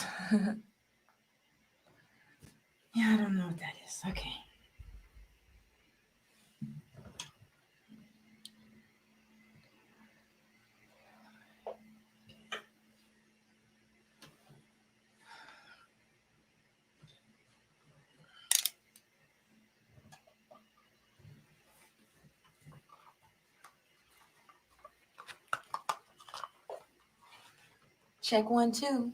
Bost. Yeah, I don't know what that is. Okay. Check 1, 2.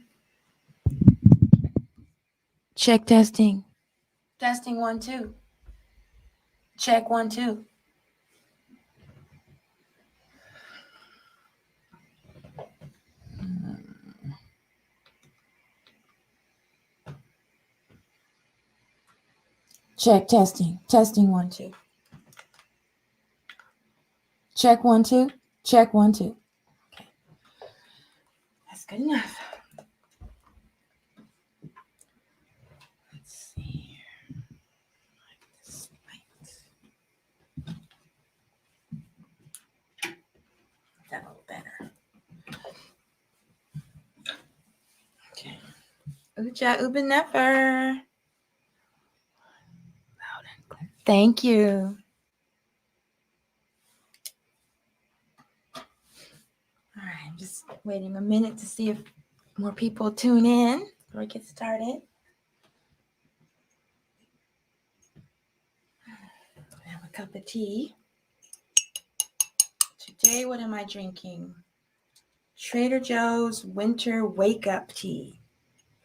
Check testing. Testing 1, 2. Check 1, 2. Check testing. Testing 1, 2. Check 1, 2. Check 1, 2. Okay. That's good enough. Let's see. This light. That a little better. Okay. Uja Ubenefer. Loud and clear. Thank you. All right, I'm just waiting a minute to see if more people tune in before we get started. I have a cup of tea. Today, what am I drinking? Trader Joe's Winter Wake Up Tea.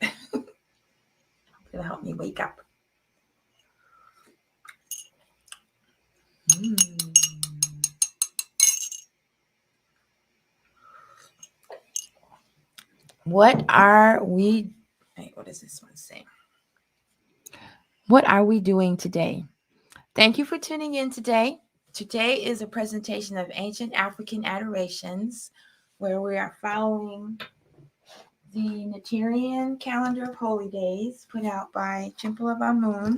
It'll help me wake up. What are we? Wait, what does this one say? What are we doing today? Thank you for tuning in today. Today is a presentation of ancient African adorations, where we are following the Nigerian calendar of holy days put out by Temple of Amun.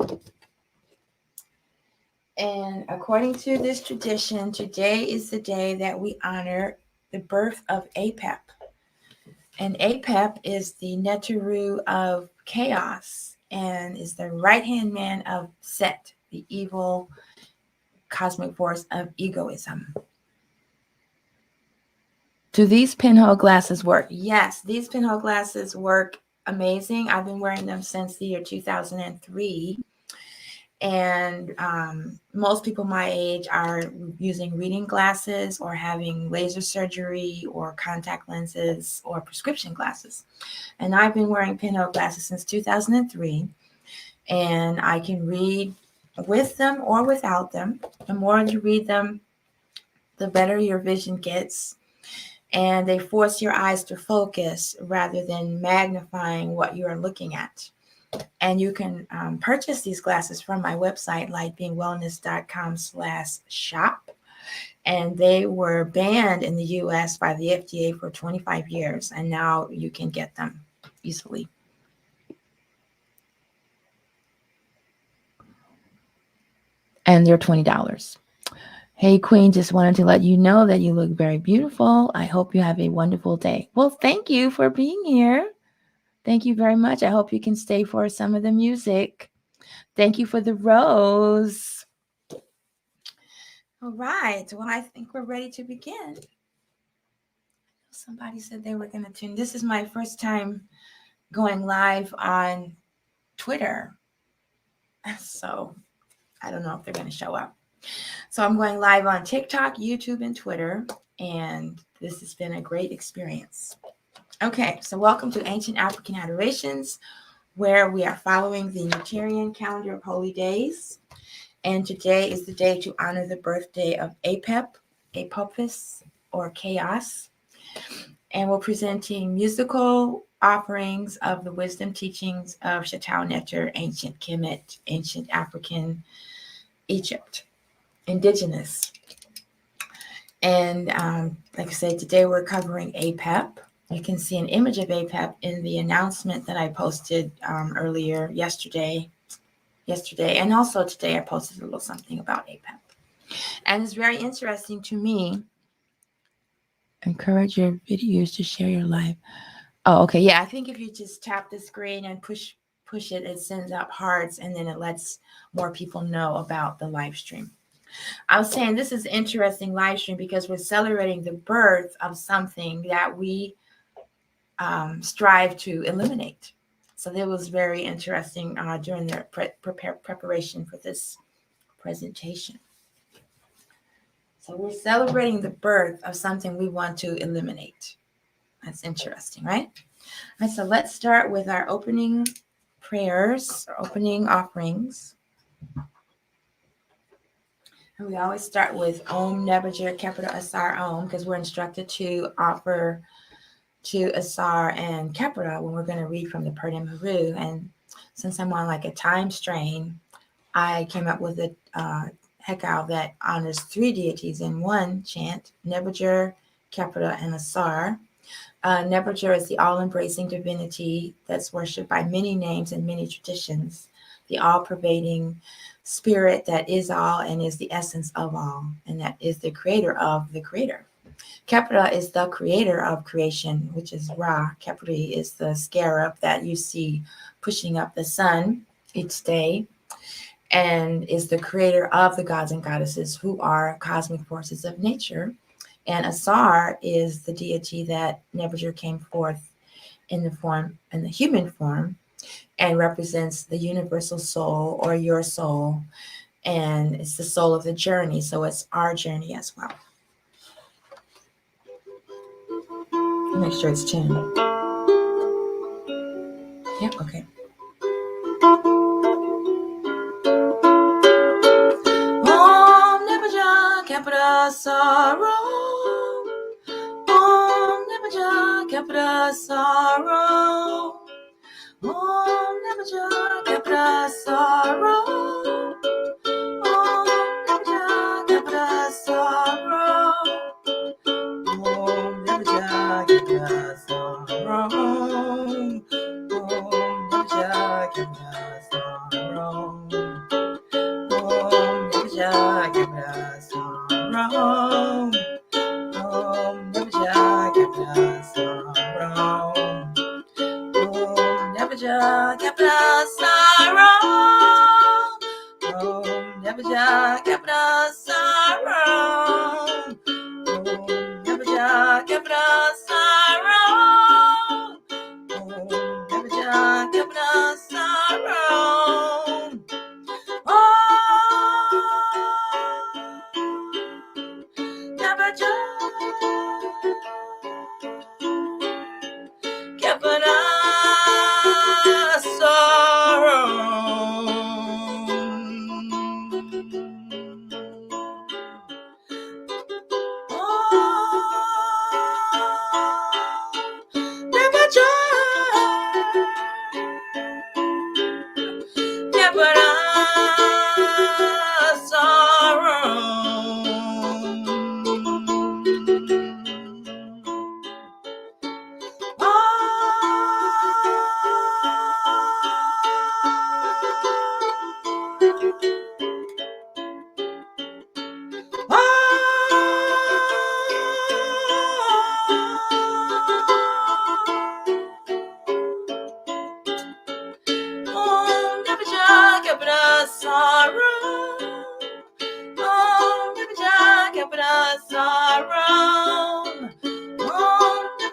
And according to this tradition, today is the day that we honor the birth of Apep. And Apep is the Neteru of chaos and is the right-hand man of Set, the evil cosmic force of egoism. Do these pinhole glasses work? Yes, these pinhole glasses work amazing. I've been wearing them since the year 2003. And most people my age are using reading glasses or having laser surgery or contact lenses or prescription glasses. And I've been wearing pinhole glasses since 2003. And I can read with them or without them. The more you read them, the better your vision gets. And they force your eyes to focus rather than magnifying what you are looking at. And you can purchase these glasses from my website, lightbeingwellness.com/shop. And they were banned in the US by the FDA for 25 years. And now you can get them easily. And they're $20. Hey, Queen, just wanted to let you know that you look very beautiful. I hope you have a wonderful day. Well, thank you for being here. Thank you very much. I hope you can stay for some of the music. Thank you for the rose. All right. Well, I think we're ready to begin. Somebody said they were going to tune. This is my first time going live on Twitter. So I don't know if they're going to show up. So I'm going live on TikTok, YouTube, and Twitter. And this has been a great experience. Okay, so welcome to Ancient African Adorations, where we are following the Nigerian calendar of holy days. And today is the day to honor the birthday of Apep, Apophis, or Chaos. And we're presenting musical offerings of the wisdom teachings of Shatau Neter, ancient Kemet, ancient African Egypt, indigenous. And like I said, today we're covering Apep. You can see an image of Apep in the announcement that I posted earlier yesterday, and also today I posted a little something about Apep. And it's very interesting to me. Encourage your videos to share your life. Oh, okay. Yeah, I think if you just tap the screen and push it, it sends out hearts, and then it lets more people know about the live stream. I was saying this is an interesting live stream because we're celebrating the birth of something that we strive to eliminate. So that was very interesting during the preparation for this presentation. So we're celebrating the birth of something we want to eliminate. That's interesting, right? All right, so let's start with our opening prayers, or opening offerings. And we always start with Om AstMaataJi capital Asar Om, because we're instructed to offer to Asar and capital when we're going to read from the Purdam Haru. And since I'm on like a time strain, I came up with a Hekau that honors three deities in one chant: AstMaataJi, capital, and Asar. AstMaataJi is the all-embracing divinity that's worshipped by many names and many traditions, the all-pervading spirit that is all and is the essence of all, and that is the creator of the creator. Capital is the creator of creation, which is Ra. Capri is the scarab that you see pushing up the sun each day, and is the creator of the gods and goddesses who are cosmic forces of nature. And Asar is the deity that AstMaataJi came forth in the human form, and represents the universal soul, or your soul, and it's the soul of the journey. So it's our journey as well. Make sure it's tuned. Yep, okay. Om AstMaataJi capital sorrow. Om AstMaataJi capital sorrow. Om AstMaataJi capital sorrow. Om AstMaataJi capital sorrow. Om AstMaataJi capital sorrow. Om AstMaataJi capital sorrow. Om AstMaataJi capital sorrow. Om AstMaataJi capital sorrow.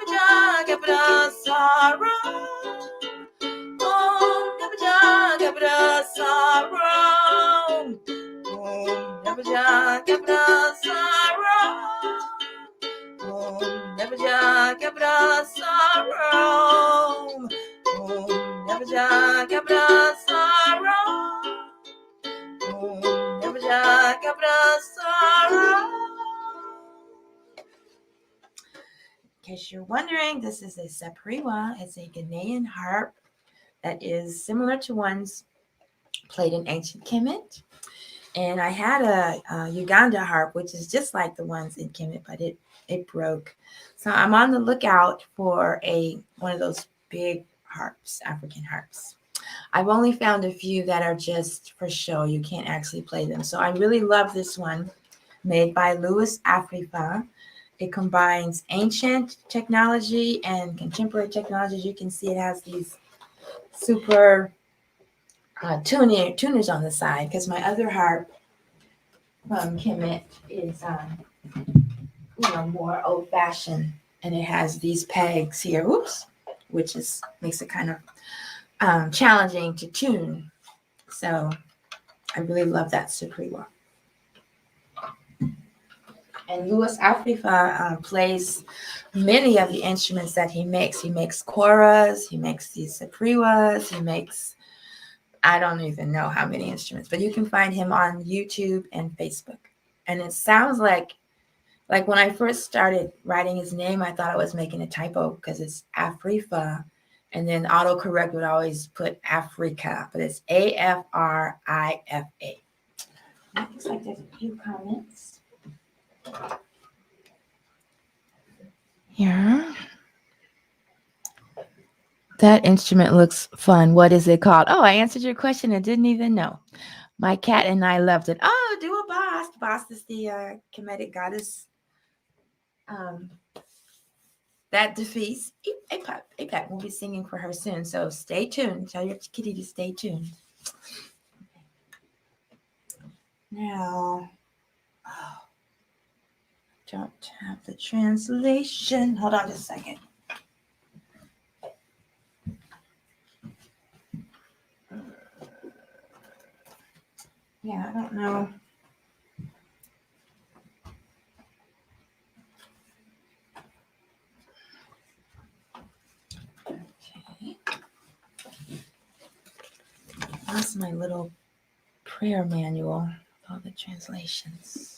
Om AstMaataJi capital sorrow. Om AstMaataJi capital sorrow. Om AstMaataJi capital sorrow. Om AstMaataJi capital sorrow. In case you're wondering, this is a Sapriwa. It's a Ghanaian harp that is similar to ones played in ancient Kemet. And I had a Uganda harp, which is just like the ones in Kemet, but it broke. So I'm on the lookout for one of those big harps, African harps. I've only found a few that are just for show. You can't actually play them. So I really love this one, made by Louis Afrifa. It combines ancient technology and contemporary technology. You can see it has these super tuners on the side, because my other harp from Kemet is more old-fashioned, and it has these pegs here, which makes it kind of challenging to tune. So I really love that Supriwa. And Louis Afrifa plays many of the instruments that he makes. He makes koras, he makes these Supriwas, he makes, I don't even know how many instruments, but you can find him on YouTube and Facebook. And it sounds like when I first started writing his name, I thought I was making a typo because it's Afrifa. And then autocorrect would always put Africa, but it's Afrifa. Looks like there's a few comments here. That instrument looks fun. What is it called? Oh, I answered your question and didn't even know. My cat and I loved it. Oh, do a Bost. Bost is the Kemetic goddess that defeats Apep. Apep will be singing for her soon, so stay tuned. Tell your kitty to stay tuned. Now, don't have the translation. Hold on just a second. Yeah, I don't know. Okay. That's my little prayer manual with all the translations.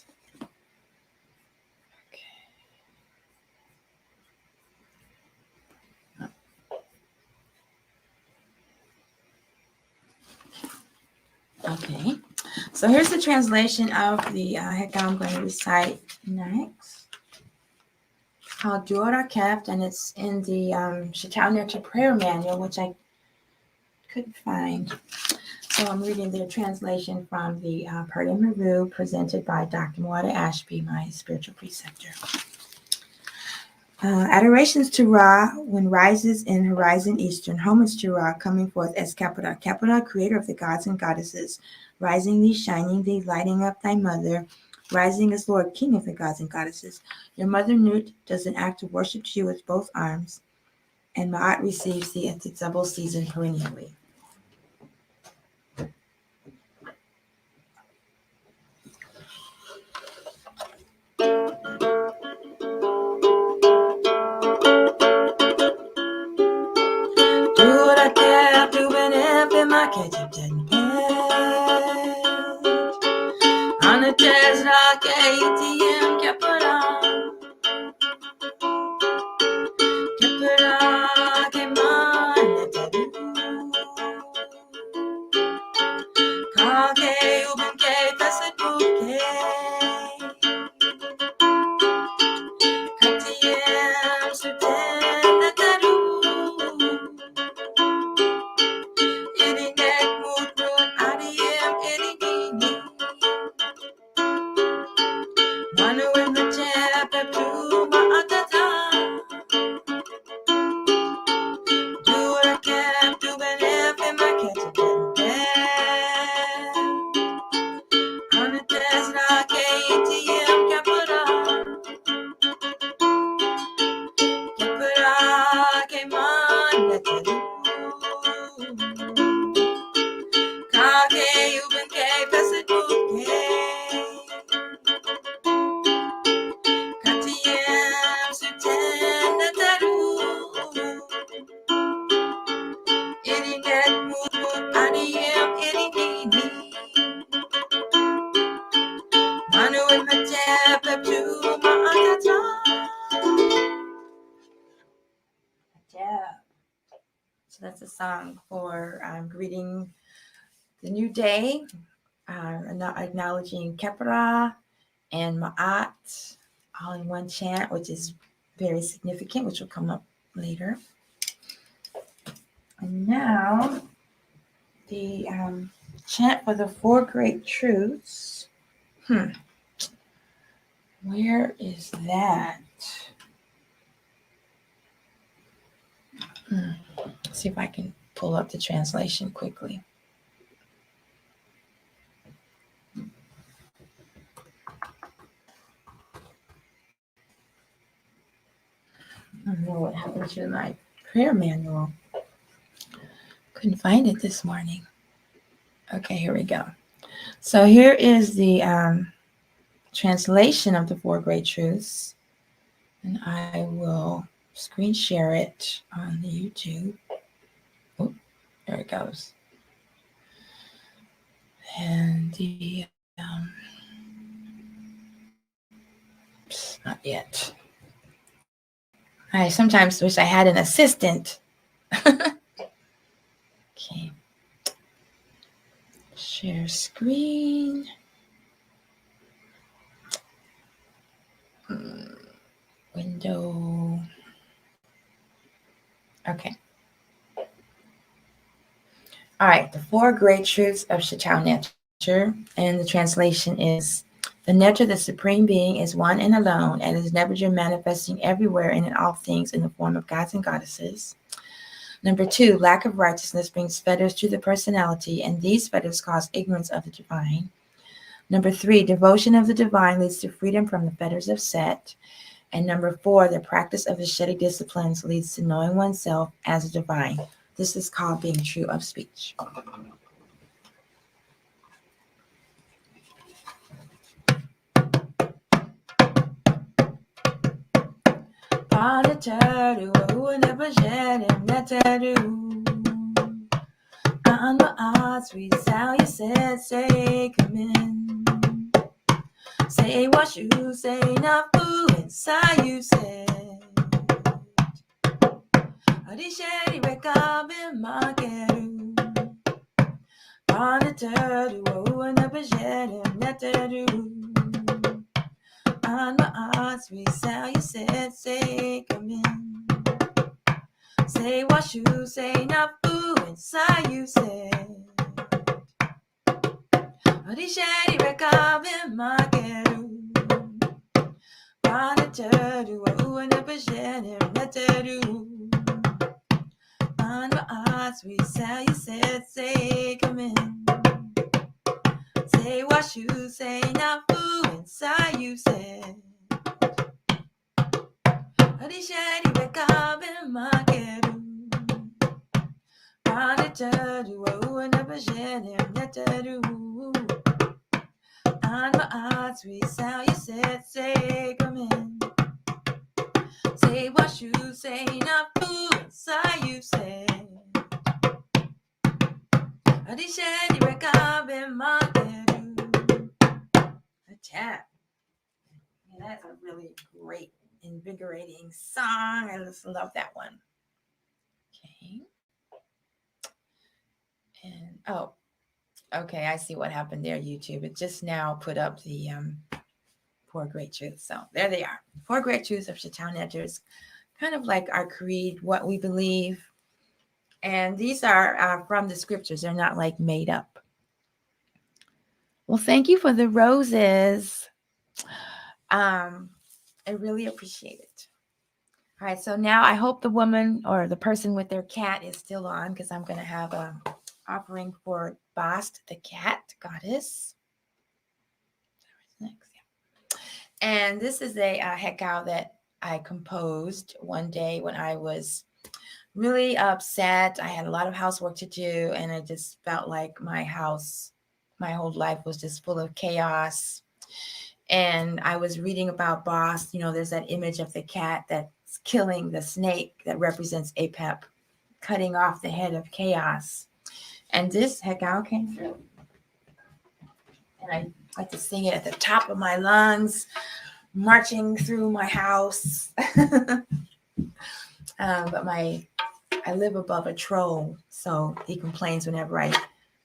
Okay, so here's the translation of the heka I'm going to recite next. It's called Apep, and it's in the Shatau Nectar Prayer Manual, which I couldn't find. So I'm reading the translation from the Pardon Review presented by Dr. Mwada Ashby, my spiritual preceptor. Adorations to Ra when rises in horizon eastern. Homage to Ra coming forth as Kapara. Kapara, creator of the gods and goddesses. Rising thee, shining thee, lighting up thy mother. Rising as Lord, king of the gods and goddesses. Your mother Nut does an act of worship to you with both arms. And Ma'at receives thee at the double season perennially. So that's a song for greeting the new day, acknowledging Kepra and Ma'at all in one chant, which is very significant, which will come up later. And now the chant for the four great truths. Where is that? Let's see if I can pull up the translation quickly. I don't know what happened to my prayer manual. Couldn't find it this morning. Okay, here we go. So here is the translation of the Four Great Truths. And I will screen share it on the YouTube. Oh, there it goes. And the not yet. I sometimes wish I had an assistant. Okay. Share screen. Window. Okay. All right. The Four Great Truths of Chaitau Nature. And the translation is: the nature, the supreme being, is one and alone, and is never manifesting everywhere and in all things in the form of gods and goddesses. Number 2, lack of righteousness brings fetters to the personality, and these fetters cause ignorance of the divine. Number 3, devotion of the divine leads to freedom from the fetters of Set. And number 4, the practice of the Ascetic disciplines leads to knowing oneself as a divine. This is called being true of speech. On the odds, we how you said, say, come in. Say what you say, not fool inside you said. Adisheri rekabe makeru. On the turdu, and the bajeru, neteru. On the odds, we how you said, say, come in. Say what you say, not fool inside you said. Adisheri rekabe makeru. On the turdu, and the bajeru, neteru. On the odds, we how you said, say, come in. Say what you say, not fool inside you said. Adisheri rekabe makeru. On the turdu, and the bajeru, neteru. On the odds, we how you said, say, come in. Say what you say, not fool inside you said. Adisheri rekabe makeru. A tap. Yeah, that's a really great, invigorating song. I just love that one. Okay. And oh, okay, I see what happened there, YouTube. It just now put up the Four Great Truths. So there they are. Four Great Truths of Chaitau Nature. Kind of like our creed, what we believe. And these are from the scriptures. They're not like made up. Well, thank you for the roses. I really appreciate it. All right, so now I hope the woman or the person with their cat is still on, because I'm going to have a offering for Bost, the cat goddess. Next, yeah. And this is a hekau that I composed one day when I was really upset. I had a lot of housework to do, and I just felt like my house, my whole life was just full of chaos. And I was reading about Bost. You know, there's that image of the cat that's killing the snake that represents Apep, cutting off the head of chaos. And this hekau came through. And I like to sing it at the top of my lungs, marching through my house. But I live above a troll, so he complains whenever I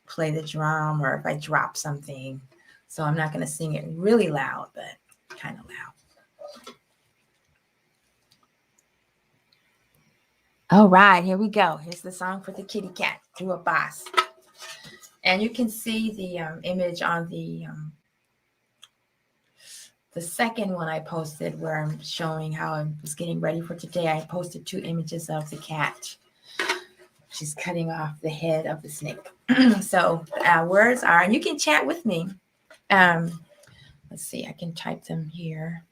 play the drum or if I drop something. So I'm not going to sing it really loud, but kind of loud. All right, here we go. Here's the song for the kitty cat, through a Bost. And you can see the image on the the second one I posted where I'm showing how I was getting ready for today, I posted 2 images of the cat. She's cutting off the head of the snake. So words are, and you can chat with me. Let's see, I can type them here.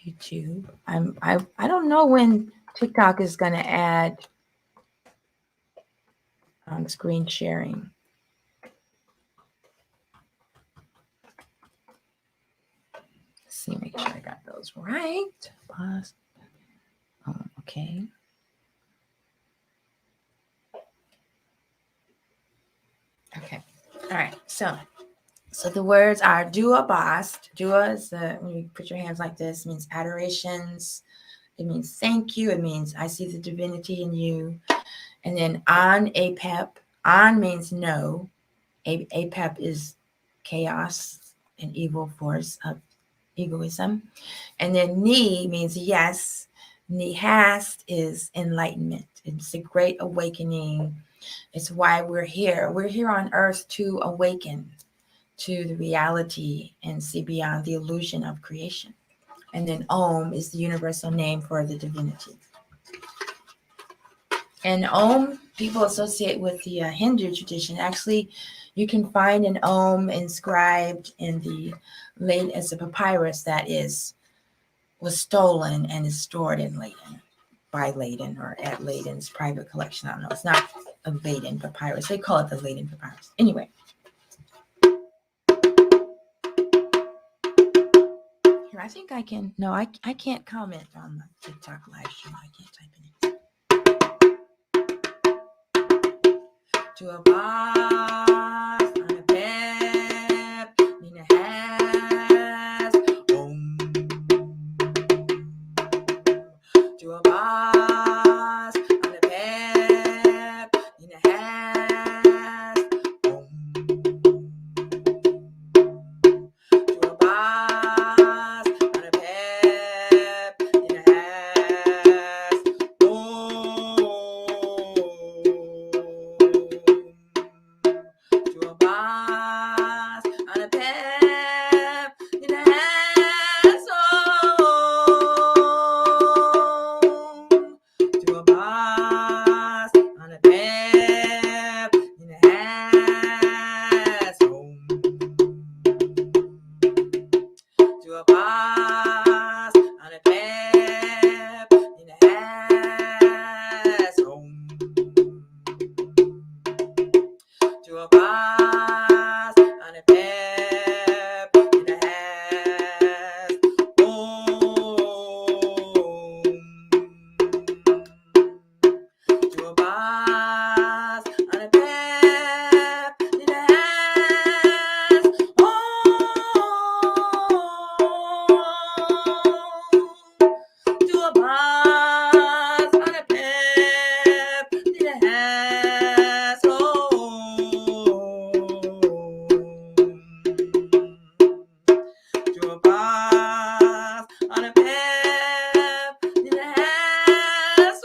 YouTube. I don't know when TikTok is going to add screen sharing. Let's see, make sure I got those right. Pause. Oh, okay. Okay. All right. So the words are dua Bost. Dua is when you put your hands like this, means adorations. It means thank you. It means I see the divinity in you. And then on Apep. On means no. Apep is chaos and evil force of egoism. And then Ni means yes. Nihast is enlightenment. It's a great awakening. It's why we're here. We're here on earth to awaken to the reality and see beyond the illusion of creation. And then Om is the universal name for the divinity. And Om, people associate with the Hindu tradition. Actually, you can find an Om inscribed in the late as a papyrus that was stolen and is stored in Leiden by Leiden or at Leiden's private collection. I don't know. It's not a Leiden papyrus. They call it the Leiden papyrus. Anyway. Here, I think I can. No, I can't comment on the TikTok live stream. I can't type anything. To a Bost, on a Apep, Nina has Om. To a Bost, on a Apep, Nina has Om. To a Bost, on a Apep, Nina has Om. To a Bost, on a Apep, Nina has Om. To a Bost, on a Apep, Nina has Om. To a Bost, on a Apep, Nina has Om. To a Bost, on a Apep, Nina has Om. To a Bost, on a Apep, Nina has Om. To a Bost, on a Apep, Nina has Om. To a Bost, on a Apep, Nina has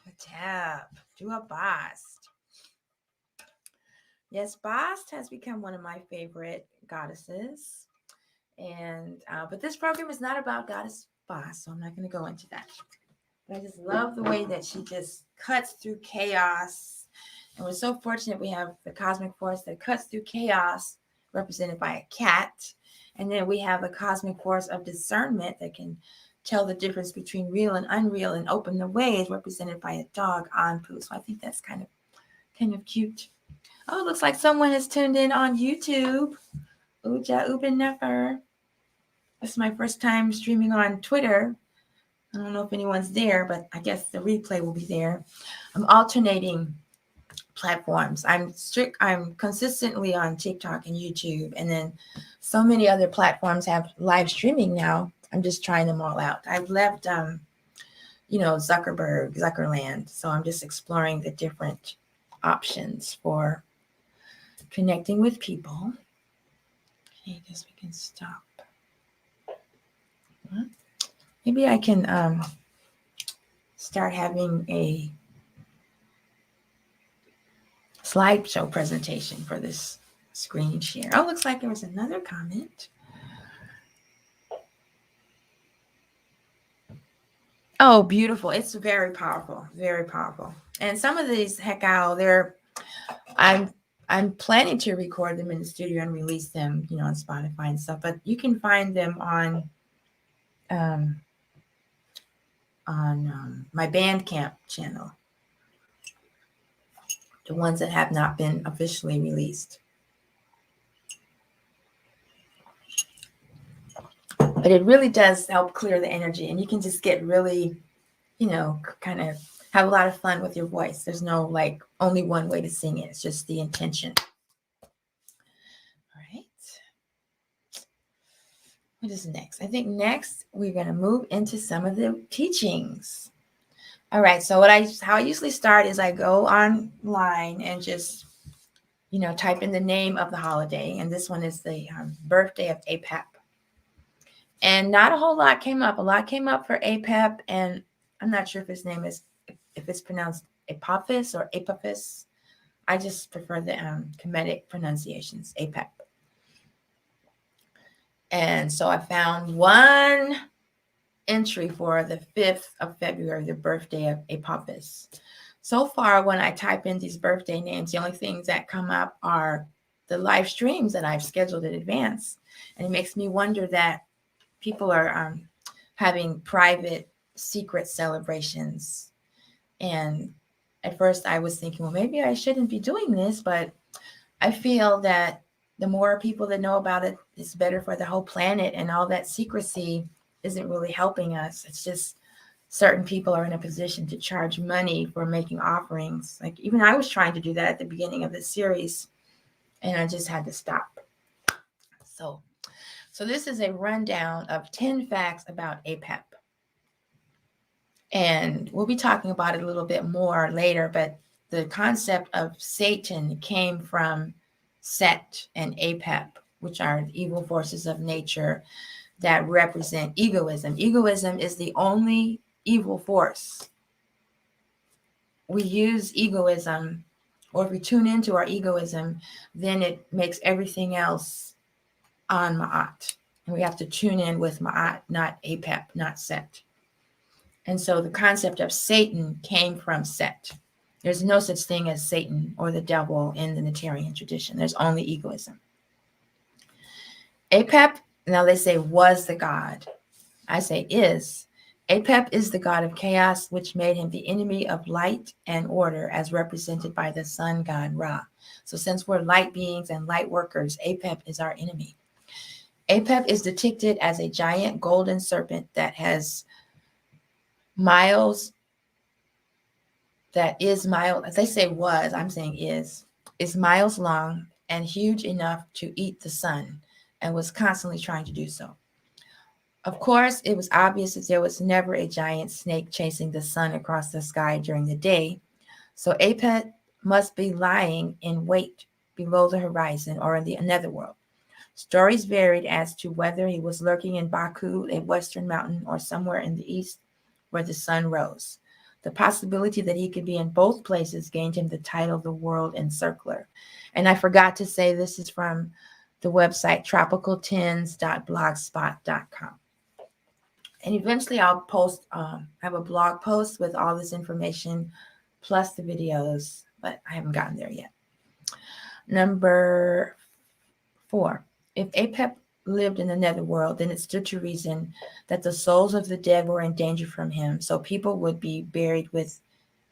Apep, to a Bost. Yes, Bost has become one of my favorite goddesses. And but this program is not about Goddess Bost, so I'm not going to go into that. But I just love the way that she just cuts through chaos. And we're so fortunate we have the cosmic force that cuts through chaos, represented by a cat. And then we have the cosmic force of discernment that can tell the difference between real and unreal and open the ways, represented by a dog, Anpu. So I think that's kind of cute. Oh, looks like someone has tuned in on YouTube. Uja Ubin Nefer. This is my first time streaming on Twitter. I don't know if anyone's there, but I guess the replay will be there. I'm alternating platforms. I'm consistently on TikTok and YouTube, and then so many other platforms have live streaming now. I'm just trying them all out. I've left, Zuckerland. So I'm just exploring the different options for connecting with people. Okay, I guess we can stop. Maybe I can start having a slideshow presentation for this screen share. Oh, looks like there was another comment. Oh, beautiful. It's very powerful, very powerful. And some of these, heck out, I'm planning to record them in the studio and release them, on Spotify and stuff. But you can find them on my Bandcamp channel, the ones that have not been officially released. But it really does help clear the energy, and you can just get really, kind of have a lot of fun with your voice. There's no like only one way to sing it. It's just the intention. All right. What is next? I think next we're going to move into some of the teachings. All right. So how I usually start is I go online and just, type in the name of the holiday. And this one is the birthday of Apep. And not a whole lot came up. A lot came up for Apep, and I'm not sure if it's pronounced Apophis or Apophis. I just prefer the Kemetic pronunciations, Apep. And so I found one entry for the 5th of February, the birthday of Apophis. So far, when I type in these birthday names, the only things that come up are the live streams that I've scheduled in advance. And it makes me wonder that people are having private, secret celebrations. And at first I was thinking, well, maybe I shouldn't be doing this, but I feel that the more people that know about it, it's better for the whole planet, and all that secrecy isn't really helping us. It's just certain people are in a position to charge money for making offerings. Like even I was trying to do that at the beginning of this series, and I just had to stop. So this is a rundown of 10 facts about Apep. And we'll be talking about it a little bit more later, but the concept of Satan came from Set and Apep, which are evil forces of nature that represent egoism. Egoism is the only evil force. We use egoism, or if we tune into our egoism, then it makes everything else on Ma'at. And we have to tune in with Ma'at, not Apep, not Set. And so the concept of Satan came from Set. There's no such thing as Satan or the devil in the Natarian tradition. There's only egoism. Apep, now they say was the god. I say is. Apep is the god of chaos, which made him the enemy of light and order, as represented by the sun god Ra. So since we're light beings and light workers, Apep is our enemy. Apep is depicted as a giant golden serpent that has miles, as they say was, I'm saying is miles long and huge enough to eat the sun, and was constantly trying to do so. Of course, it was obvious that there was never a giant snake chasing the sun across the sky during the day, so Apep must be lying in wait below the horizon or in the netherworld. Stories varied as to whether he was lurking in Baku, a western mountain, or somewhere in the east where the sun rose. The possibility that he could be in both places gained him the title the World Encircler. And I forgot to say this is from the website tropicaltins.blogspot.com. And eventually I'll post, have a blog post with all this information plus the videos, but I haven't gotten there yet. Number 4. If Apep lived in the netherworld, then it stood to reason that the souls of the dead were in danger from him, so people would be buried with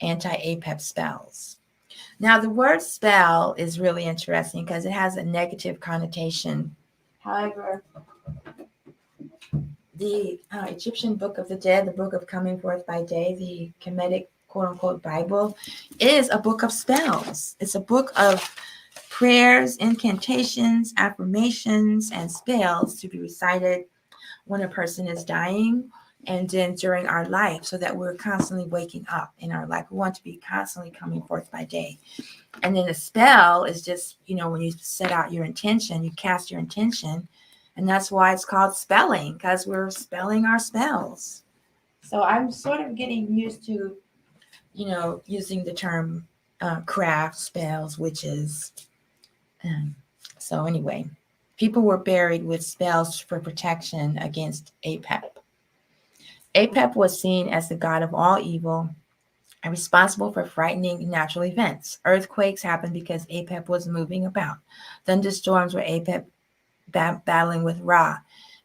anti-Apep spells. Now, the word spell is really interesting because it has a negative connotation. However, the Egyptian Book of the Dead, the Book of Coming Forth by Day, the Kemetic quote-unquote Bible, is a book of spells. It's a book of prayers, incantations, affirmations, and spells to be recited when a person is dying and then during our life, so that we're constantly waking up in our life. We want to be constantly coming forth by day. And then a spell is just, when you set out your intention, you cast your intention, and that's why it's called spelling, because we're spelling our spells. So I'm sort of getting used to, using the term craft, spells, witches. So anyway, people were buried with spells for protection against Apep. Apep was seen as the god of all evil and responsible for frightening natural events. Earthquakes happened because Apep was moving about. Thunderstorms were Apep battling with Ra,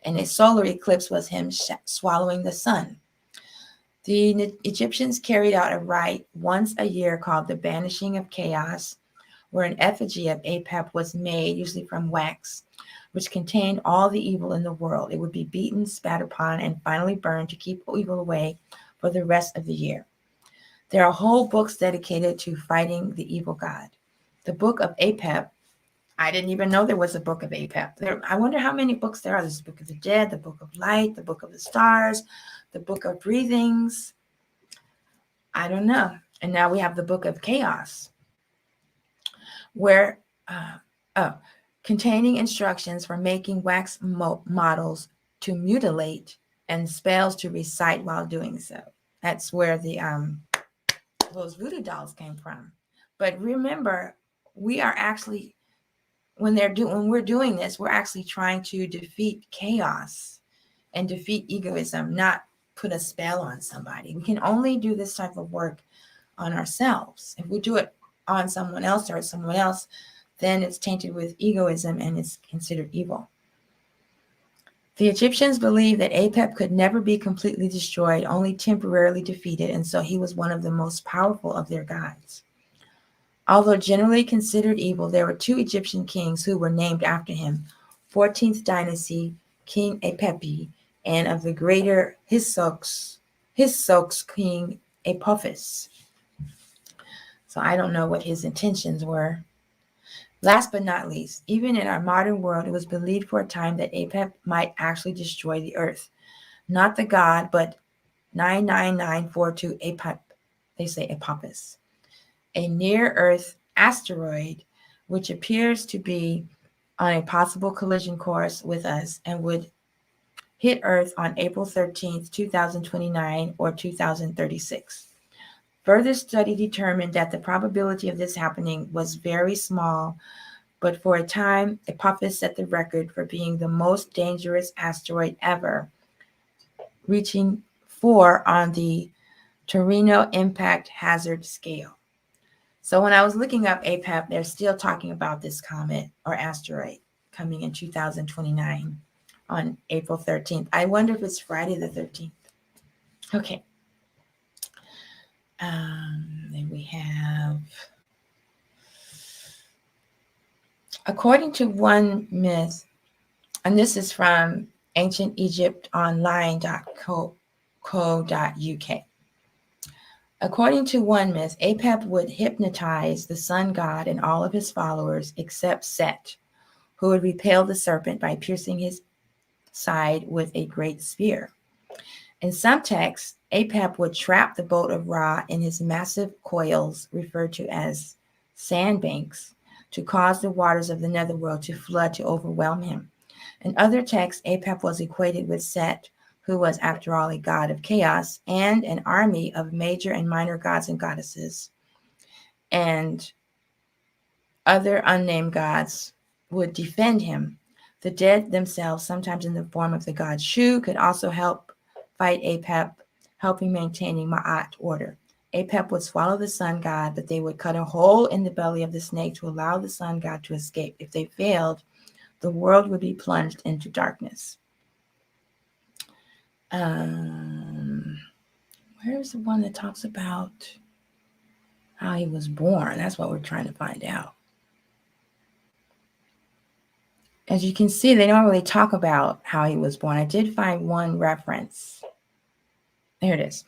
and a solar eclipse was him swallowing the sun. The Egyptians carried out a rite once a year called the Banishing of Chaos, where an effigy of Apep was made, usually from wax, which contained all the evil in the world. It would be beaten, spat upon, and finally burned to keep evil away for the rest of the year. There are whole books dedicated to fighting the evil god. The Book of Apep, I didn't even know there was a Book of Apep. I wonder how many books there are. There's the Book of the Dead, the Book of Light, the Book of the Stars, the Book of Breathings. I don't know. And now we have the Book of Chaos, where containing instructions for making wax models to mutilate and spells to recite while doing so. That's where the those voodoo dolls came from. But remember, we are actually when we're doing this, we're actually trying to defeat chaos and defeat egoism, not put a spell on somebody. We can only do this type of work on ourselves. If we do it on someone else or someone else, then it's tainted with egoism and it's considered evil. The Egyptians believed that Apep could never be completely destroyed, only temporarily defeated, and so he was one of the most powerful of their gods. Although generally considered evil, there were two Egyptian kings who were named after him: 14th dynasty King Apep, and of the greater Hyksos King Apophis. So I don't know what his intentions were. Last but not least, even in our modern world, it was believed for a time that Apep might actually destroy the earth. Not the god, but 99942 Apep, they say Apophis, a near-Earth asteroid which appears to be on a possible collision course with us and would hit Earth on April 13th, 2029 or 2036. Further study determined that the probability of this happening was very small, but for a time, Apophis set the record for being the most dangerous asteroid ever, reaching 4 on the Torino Impact Hazard Scale. So when I was looking up Apep, they're still talking about this comet or asteroid coming in 2029 on April 13th. I wonder if it's Friday the 13th. Okay. Then we have, according to one myth, and this is from ancientegyptonline.co.uk. According to one myth, Apep would hypnotize the sun god and all of his followers except Set, who would repel the serpent by piercing his side with a great spear. In some texts, Apep would trap the boat of Ra in his massive coils, referred to as sandbanks, to cause the waters of the netherworld to flood to overwhelm him. In other texts, Apep was equated with Set, who was, after all, a god of chaos, and an army of major and minor gods and goddesses. And other unnamed gods would defend him. The dead themselves, sometimes in the form of the god Shu, could also help fight Apep, helping maintaining Ma'at order. Apep would swallow the sun god, but they would cut a hole in the belly of the snake to allow the sun god to escape. If they failed, the world would be plunged into darkness. Where's the one that talks about how he was born? That's what we're trying to find out. As you can see, they don't really talk about how he was born. I did find one reference. There it is.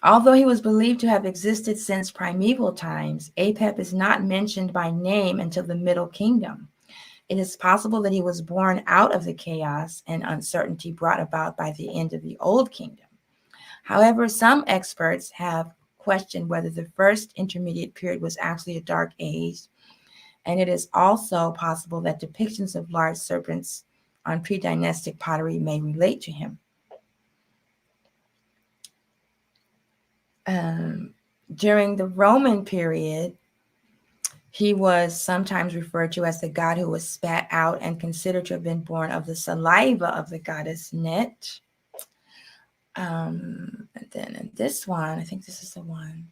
Although he was believed to have existed since primeval times, Apep is not mentioned by name until the Middle Kingdom. It is possible that he was born out of the chaos and uncertainty brought about by the end of the Old Kingdom. However, some experts have questioned whether the first intermediate period was actually a dark age, and it is also possible that depictions of large serpents on pre-dynastic pottery may relate to him. During the Roman period, he was sometimes referred to as the god who was spat out and considered to have been born of the saliva of the goddess Net. And then in this one, I think this is the one.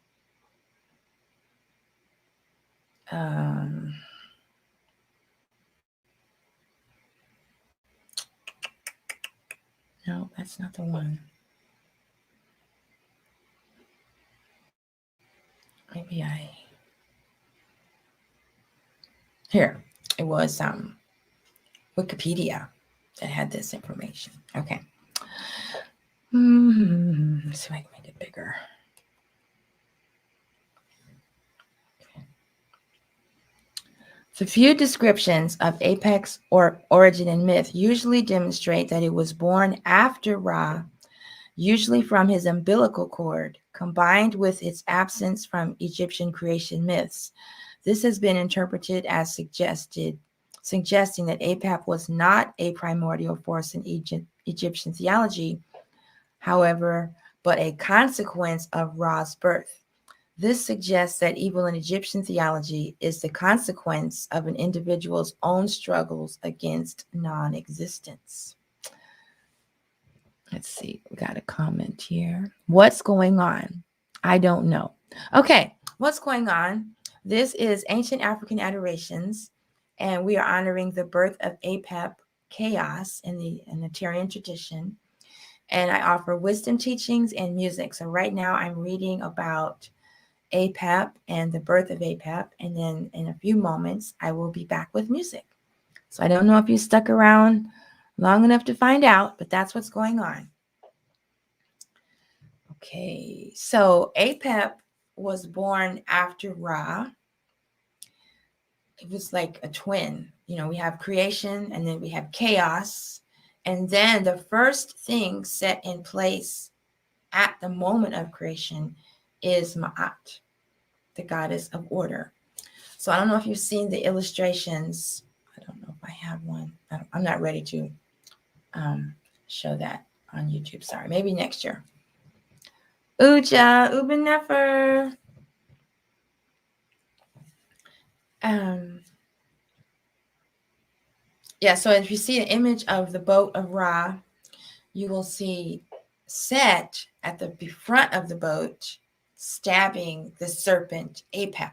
No, that's not the one. Maybe here. It was Wikipedia that had this information. Okay. Let's see if I can make it bigger. Okay. The few descriptions of Apep's origin and myth usually demonstrate that it was born after Ra, usually from his umbilical cord, combined with its absence from Egyptian creation myths. This has been interpreted as suggesting that Apep was not a primordial force in Egyptian theology, however, but a consequence of Ra's birth. This suggests that evil in Egyptian theology is the consequence of an individual's own struggles against non-existence. Let's see, we got a comment here. What's going on? I don't know. Okay, what's going on? This is Ancient African Adorations, and we are honoring the birth of Apep Chaos in the Tyrian tradition. And I offer wisdom teachings and music. So right now I'm reading about Apep and the birth of Apep, and then in a few moments I will be back with music. So I don't know if you stuck around long enough to find out, but that's what's going on. Okay, so Apep was born after Ra. It was like a twin. You know, we have creation and then we have chaos. And then the first thing set in place at the moment of creation is Ma'at, the goddess of order. So I don't know if you've seen the illustrations. I don't know if I have one. I'm not ready to show that on YouTube. Sorry, maybe next year. Uja, Uben Nefer. Yeah, so if you see an image of the boat of Ra, you will see Set at the front of the boat stabbing the serpent Apep.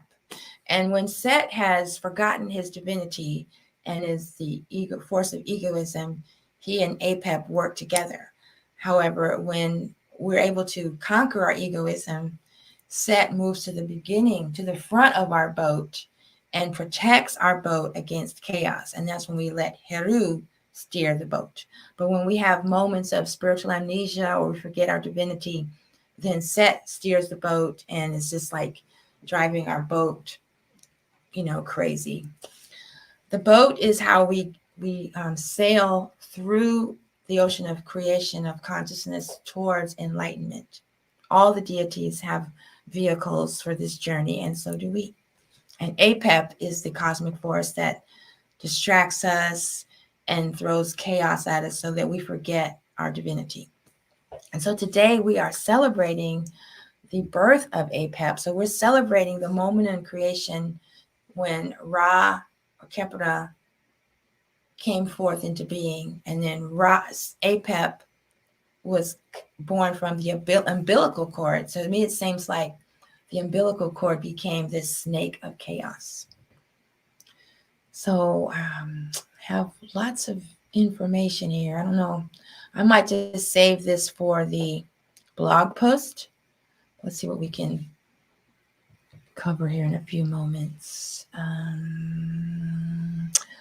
And when Set has forgotten his divinity and is the force of egoism, he and Apep work together. However, when we're able to conquer our egoism, Set moves to the beginning, to the front of our boat, and protects our boat against chaos. And that's when we let Heru steer the boat. But when we have moments of spiritual amnesia or we forget our divinity, then Set steers the boat and it's just like driving our boat, you know, crazy. The boat is how we sail through the ocean of creation, of consciousness towards enlightenment. All the deities have vehicles for this journey, and so do we. And Apep is the cosmic force that distracts us and throws chaos at us so that we forget our divinity. And so today we are celebrating the birth of Apep. So we're celebrating the moment in creation when Ra or Khepra came forth into being, and then Apep was born from the umbilical cord. So to me, it seems like the umbilical cord became this snake of chaos. So have lots of information here. I don't know. I might just save this for the blog post. Let's see what we can cover here in a few moments.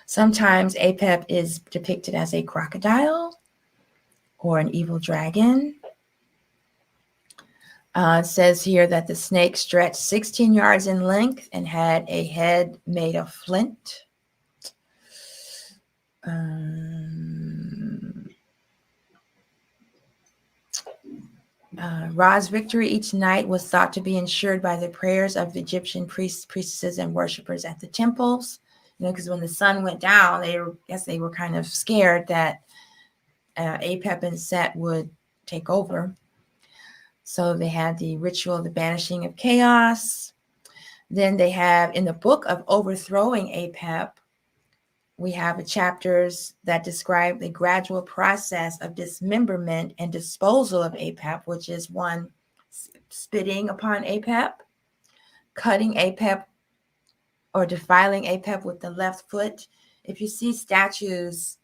Sometimes Apep is depicted as a crocodile or an evil dragon. It says here that the snake stretched 16 yards in length and had a head made of flint. Ra's victory each night was thought to be ensured by the prayers of the Egyptian priests, priestesses, and worshippers at the temples. You know, because when the sun went down, they were kind of scared that Apep and Set would take over. So they have the ritual, the Banishing of Chaos. Then they have in the book of Overthrowing Apep, we have chapters that describe the gradual process of dismemberment and disposal of Apep, which is one, spitting upon Apep, cutting Apep, or defiling Apep with the left foot. If you see statues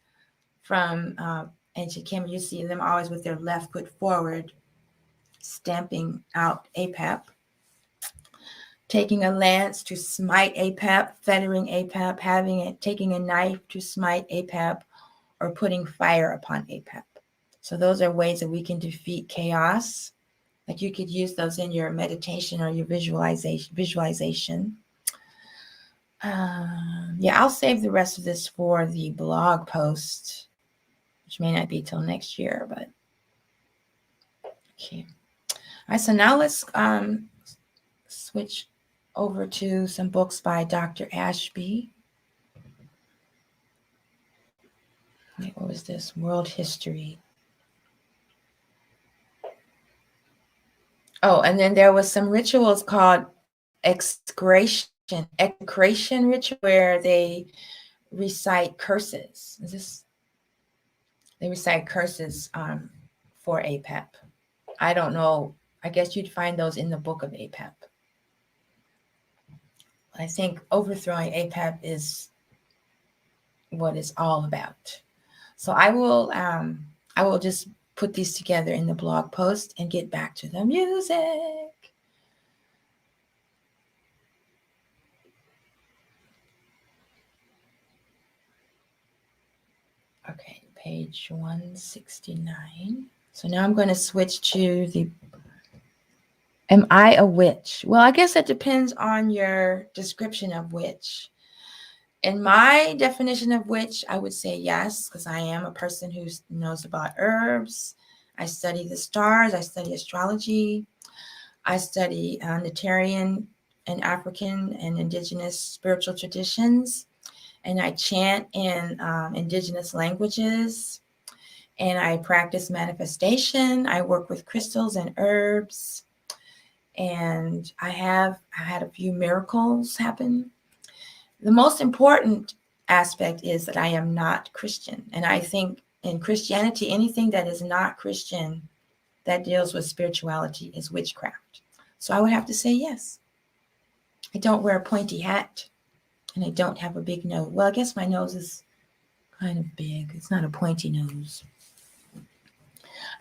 from ancient Kemet, you see them always with their left foot forward, stamping out Apep. Taking a lance to smite Apep, fettering Apep, taking a knife to smite Apep, or putting fire upon Apep. So those are ways that we can defeat chaos. Like you could use those in your meditation or your visualization. Yeah, I'll save the rest of this for the blog post, which may not be till next year, but okay. All right, so now let's switch over to some books by Dr. Ashby. Wait, what was this? World history. Oh, and then there was some rituals called execration ritual, where they recite curses. They recite curses for Apep. I don't know. I guess you'd find those in the book of Apep. I think overthrowing Apep is what it's all about. So I will just put these together in the blog post and get back to the music. Okay, page 169. So now I'm going to switch to the, am I a witch? Well, I guess it depends on your description of witch. In my definition of witch, I would say yes, because I am a person who knows about herbs. I study the stars. I study astrology. I study Natarian and African and indigenous spiritual traditions. And I chant in indigenous languages. And I practice manifestation. I work with crystals and herbs. And I had a few miracles happen. The most important aspect is that I am not Christian. And I think in Christianity, anything that is not Christian that deals with spirituality is witchcraft. So I would have to say yes. I don't wear a pointy hat, and I don't have a big nose. Well, I guess my nose is kind of big. It's not a pointy nose.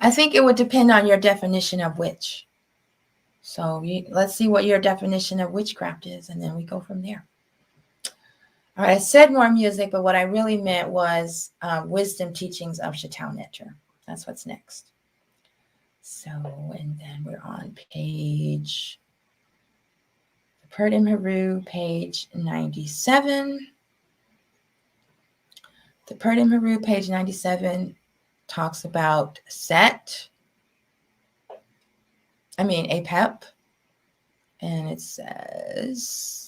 I think it would depend on your definition of witch. So let's see what your definition of witchcraft is, and then we go from there. All right, I said more music, but what I really meant was wisdom teachings of Chateau Netter. That's what's next. So, and then we're on page, Purdim Haru, page 97. The Purdim Haru, page 97, talks about Apep. And it says,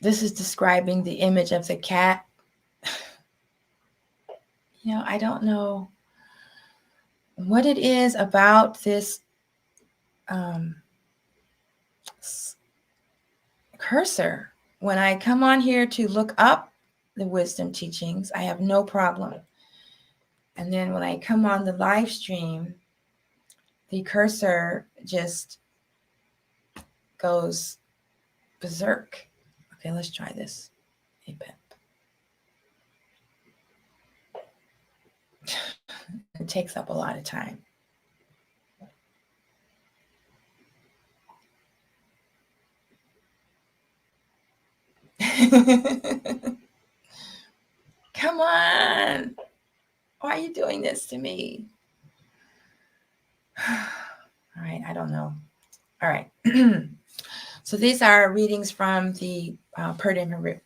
this is describing the image of the cat. I don't know what it is about this cursor. When I come on here to look up the wisdom teachings, I have no problem. And then when I come on the live stream, the cursor just goes berserk. Okay, let's try this. Apep. It takes up a lot of time. Come on. Why are you doing this to me? All right, I don't know. All right. So these are readings from the Purdim Haru.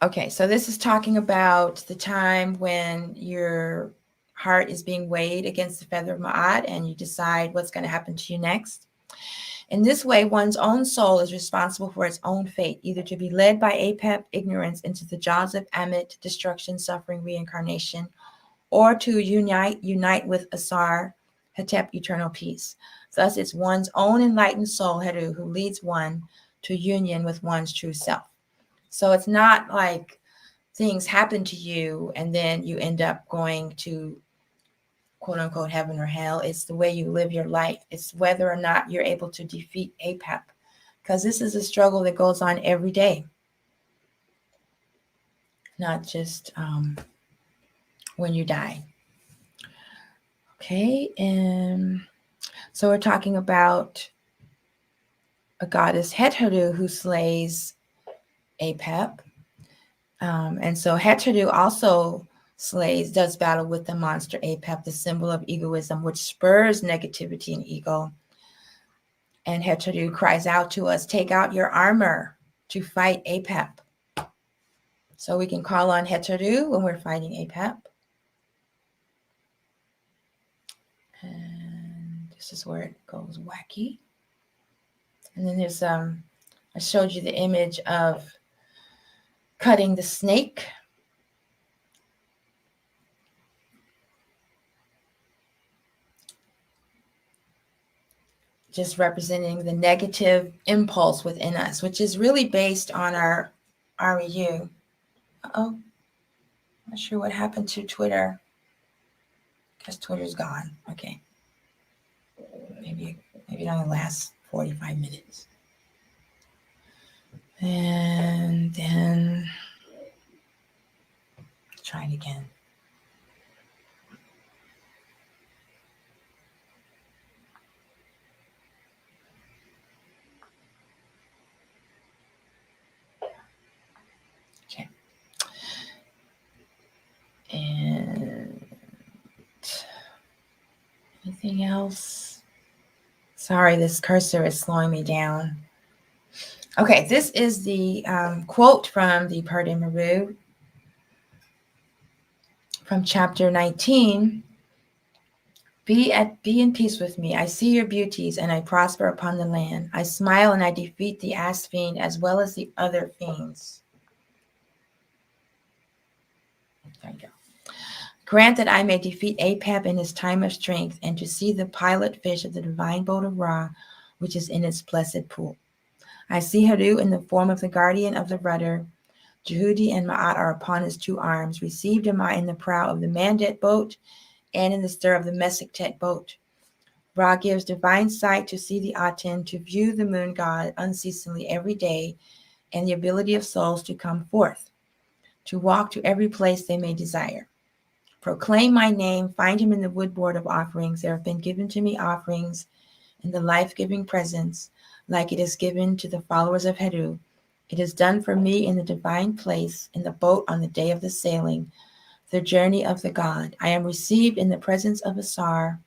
Okay, so this is talking about the time when your heart is being weighed against the feather of Ma'at and you decide what's going to happen to you next. In this way, one's own soul is responsible for its own fate, either to be led by Apep, ignorance, into the jaws of Ammit, destruction, suffering, reincarnation, or to unite with Asar, Hetep, eternal peace. Thus, it's one's own enlightened soul, Heru, who leads one to union with one's true self. So it's not like things happen to you and then you end up going to quote unquote heaven or hell. It's the way you live your life. It's whether or not you're able to defeat Apep, because this is a struggle that goes on every day, not just when you die. Okay, and so we're talking about a goddess Heteru who slays Apep. And so Heteru also does battle with the monster Apep, the symbol of egoism, which spurs negativity and ego. And Heteru cries out to us, take out your armor to fight Apep. So we can call on Heteru when we're fighting Apep. And this is where it goes wacky. And then there's, I showed you the image of cutting the snake. Just representing the negative impulse within us, which is really based on our REU. Uh-oh. Not sure what happened to Twitter. Guess Twitter's gone. Okay. Maybe it only lasts 45 minutes. And then try it again. Okay. And anything else? Sorry, this cursor is slowing me down. Okay, this is the quote from the Perde Maru from chapter 19. Be in peace with me. I see your beauties and I prosper upon the land. I smile and I defeat the ass fiend as well as the other fiends. There you go. Grant that I may defeat Apep in his time of strength and to see the pilot fish of the divine boat of Ra, which is in its blessed pool. I see Heru in the form of the guardian of the rudder. Jehudi and Ma'at are upon his two arms. Received am I in the prow of the Mandet boat and in the stir of the Mesektet boat. Ra gives divine sight to see the Aten, to view the moon god unceasingly every day, and the ability of souls to come forth, to walk to every place they may desire. Proclaim my name, find him in the woodboard of offerings. There have been given to me offerings in the life-giving presence, like it is given to the followers of Heru. It is done for me in the divine place, in the boat on the day of the sailing, the journey of the god. I am received in the presence of Asar,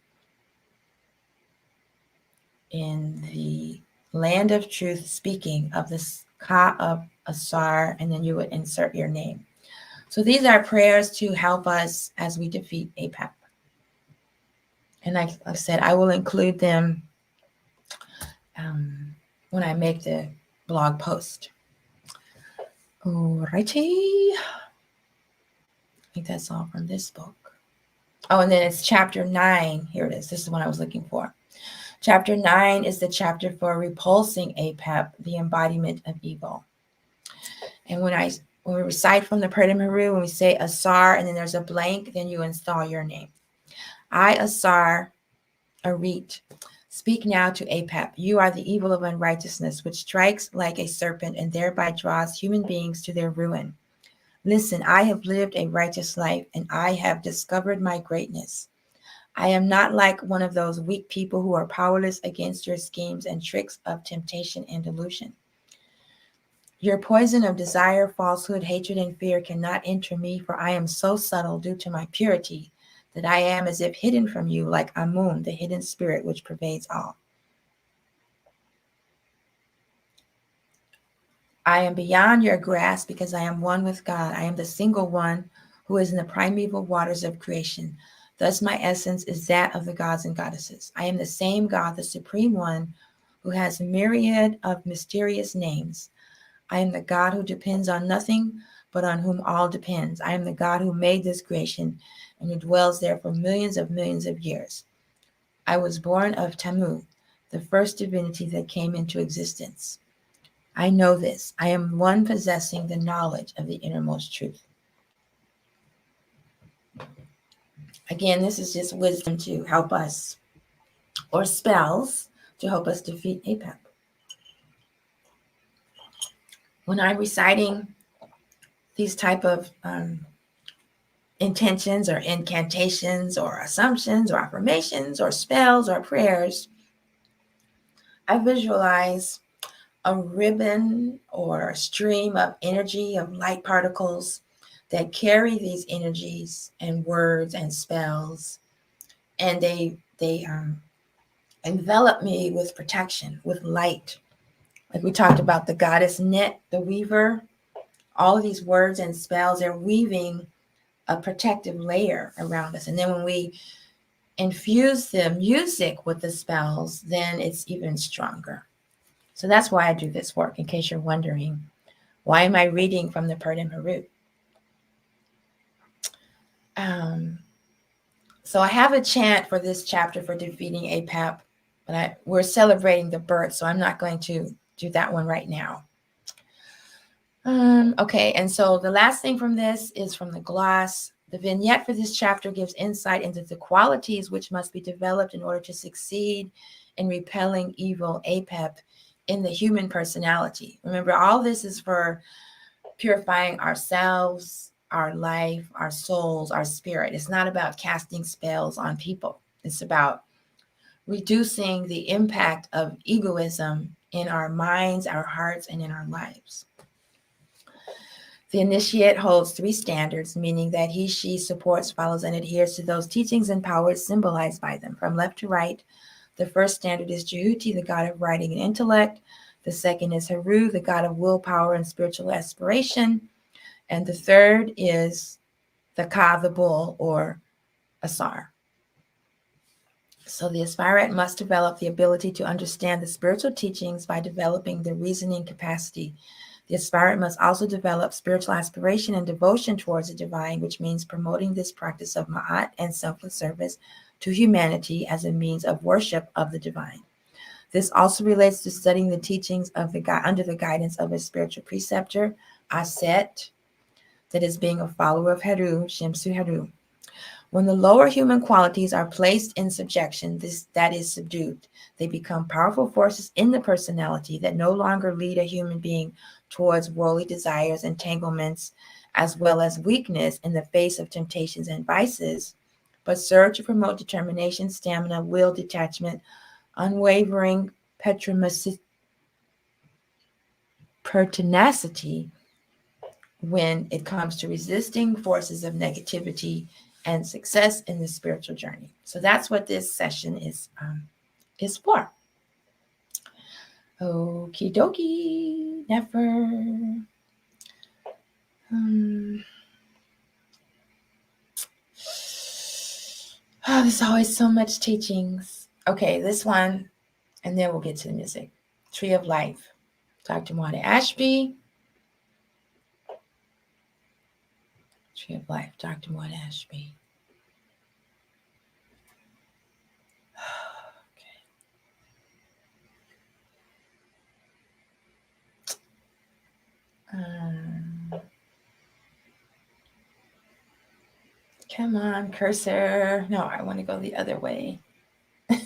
in the land of truth, speaking of the Ka of Asar, and then you would insert your name. So these are prayers to help us as we defeat Apep. And like I said, I will include them when I make the blog post. Alrighty. I think that's all from this book. Oh, and then it's chapter 9. Here it is. This is what I was looking for. Chapter 9 is the chapter for repulsing Apep, the embodiment of evil. And when we recite from the Perde Maru, when we say Asar and then there's a blank, then you install your name. I, Asar, Arit, speak now to Apep. You are the evil of unrighteousness, which strikes like a serpent and thereby draws human beings to their ruin. Listen, I have lived a righteous life and I have discovered my greatness. I am not like one of those weak people who are powerless against your schemes and tricks of temptation and delusion. Your poison of desire, falsehood, hatred, and fear cannot enter me, for I am so subtle due to my purity that I am as if hidden from you, like Amun, the hidden spirit which pervades all. I am beyond your grasp because I am one with God. I am the single one who is in the primeval waters of creation. Thus my essence is that of the gods and goddesses. I am the same God, the supreme one, who has a myriad of mysterious names. I am the God who depends on nothing, but on whom all depends. I am the God who made this creation and who dwells there for millions of years. I was born of Tammuz, the first divinity that came into existence. I know this. I am one possessing the knowledge of the innermost truth. Again, this is just wisdom to help us, or spells to help us defeat Apep. When I'm reciting these type of intentions or incantations or assumptions or affirmations or spells or prayers, I visualize a ribbon or a stream of energy of light particles that carry these energies and words and spells, and they envelop me with protection, with light. Like we talked about the goddess Net, the weaver, all of these words and spells are weaving a protective layer around us. And then when we infuse the music with the spells, then it's even stronger. So that's why I do this work, in case you're wondering. Why am I reading from the Purdon Harut? So I have a chant for this chapter for defeating Apep, but we're celebrating the birth, so I'm not going to do that one right now. Okay, and so the last thing from this is from the gloss. The vignette for this chapter gives insight into the qualities which must be developed in order to succeed in repelling evil Apep in the human personality. Remember, all this is for purifying ourselves, our life, our souls, our spirit. It's not about casting spells on people. It's about reducing the impact of egoism in our minds, our hearts, and in our lives. The initiate holds 3 standards, meaning that he, she supports, follows, and adheres to those teachings and powers symbolized by them. From left to right, the first standard is Jehuti, the god of writing and intellect. The second is Heru, the god of willpower and spiritual aspiration. And the third is the Ka, the bull, or Asar. So the aspirant must develop the ability to understand the spiritual teachings by developing the reasoning capacity. The aspirant must also develop spiritual aspiration and devotion towards the divine, which means promoting this practice of ma'at and selfless service to humanity as a means of worship of the divine. This also relates to studying the teachings of the under the guidance of a spiritual preceptor, Aset, that is being a follower of Heru, Shemsu Heru. When the lower human qualities are placed in subjection, that is subdued, they become powerful forces in the personality that no longer lead a human being towards worldly desires, entanglements, as well as weakness in the face of temptations and vices, but serve to promote determination, stamina, will, detachment, unwavering pertinacity when it comes to resisting forces of negativity and success in the spiritual journey. So that's what this session is for. Okie dokie, never. Oh, there's always so much teachings. Okay, this one, and then we'll get to the music. Tree of Life, Dr. AstMaataJi. Tree of Life, Dr. AstMaataJi. Come on, cursor. No, I want to go the other way. I'm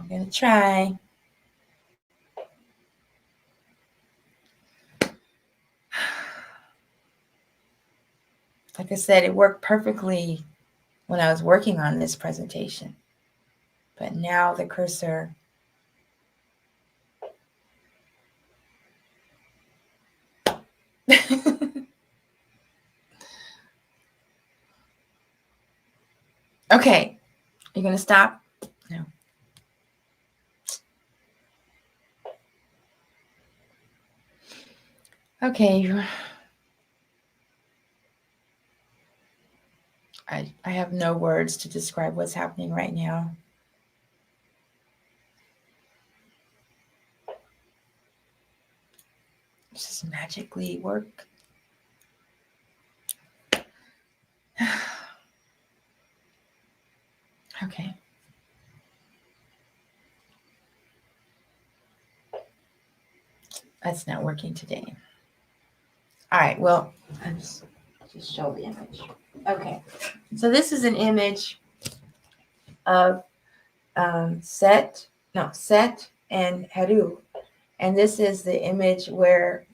going to try. Like I said, it worked perfectly when I was working on this presentation. But now the cursor Okay. You're going to stop? No. Okay. I have no words to describe what's happening right now. Does this magically work? Okay. That's not working today. All right, well, I'll just show the image. Okay, so this is an image of Set and Heru. And this is the image where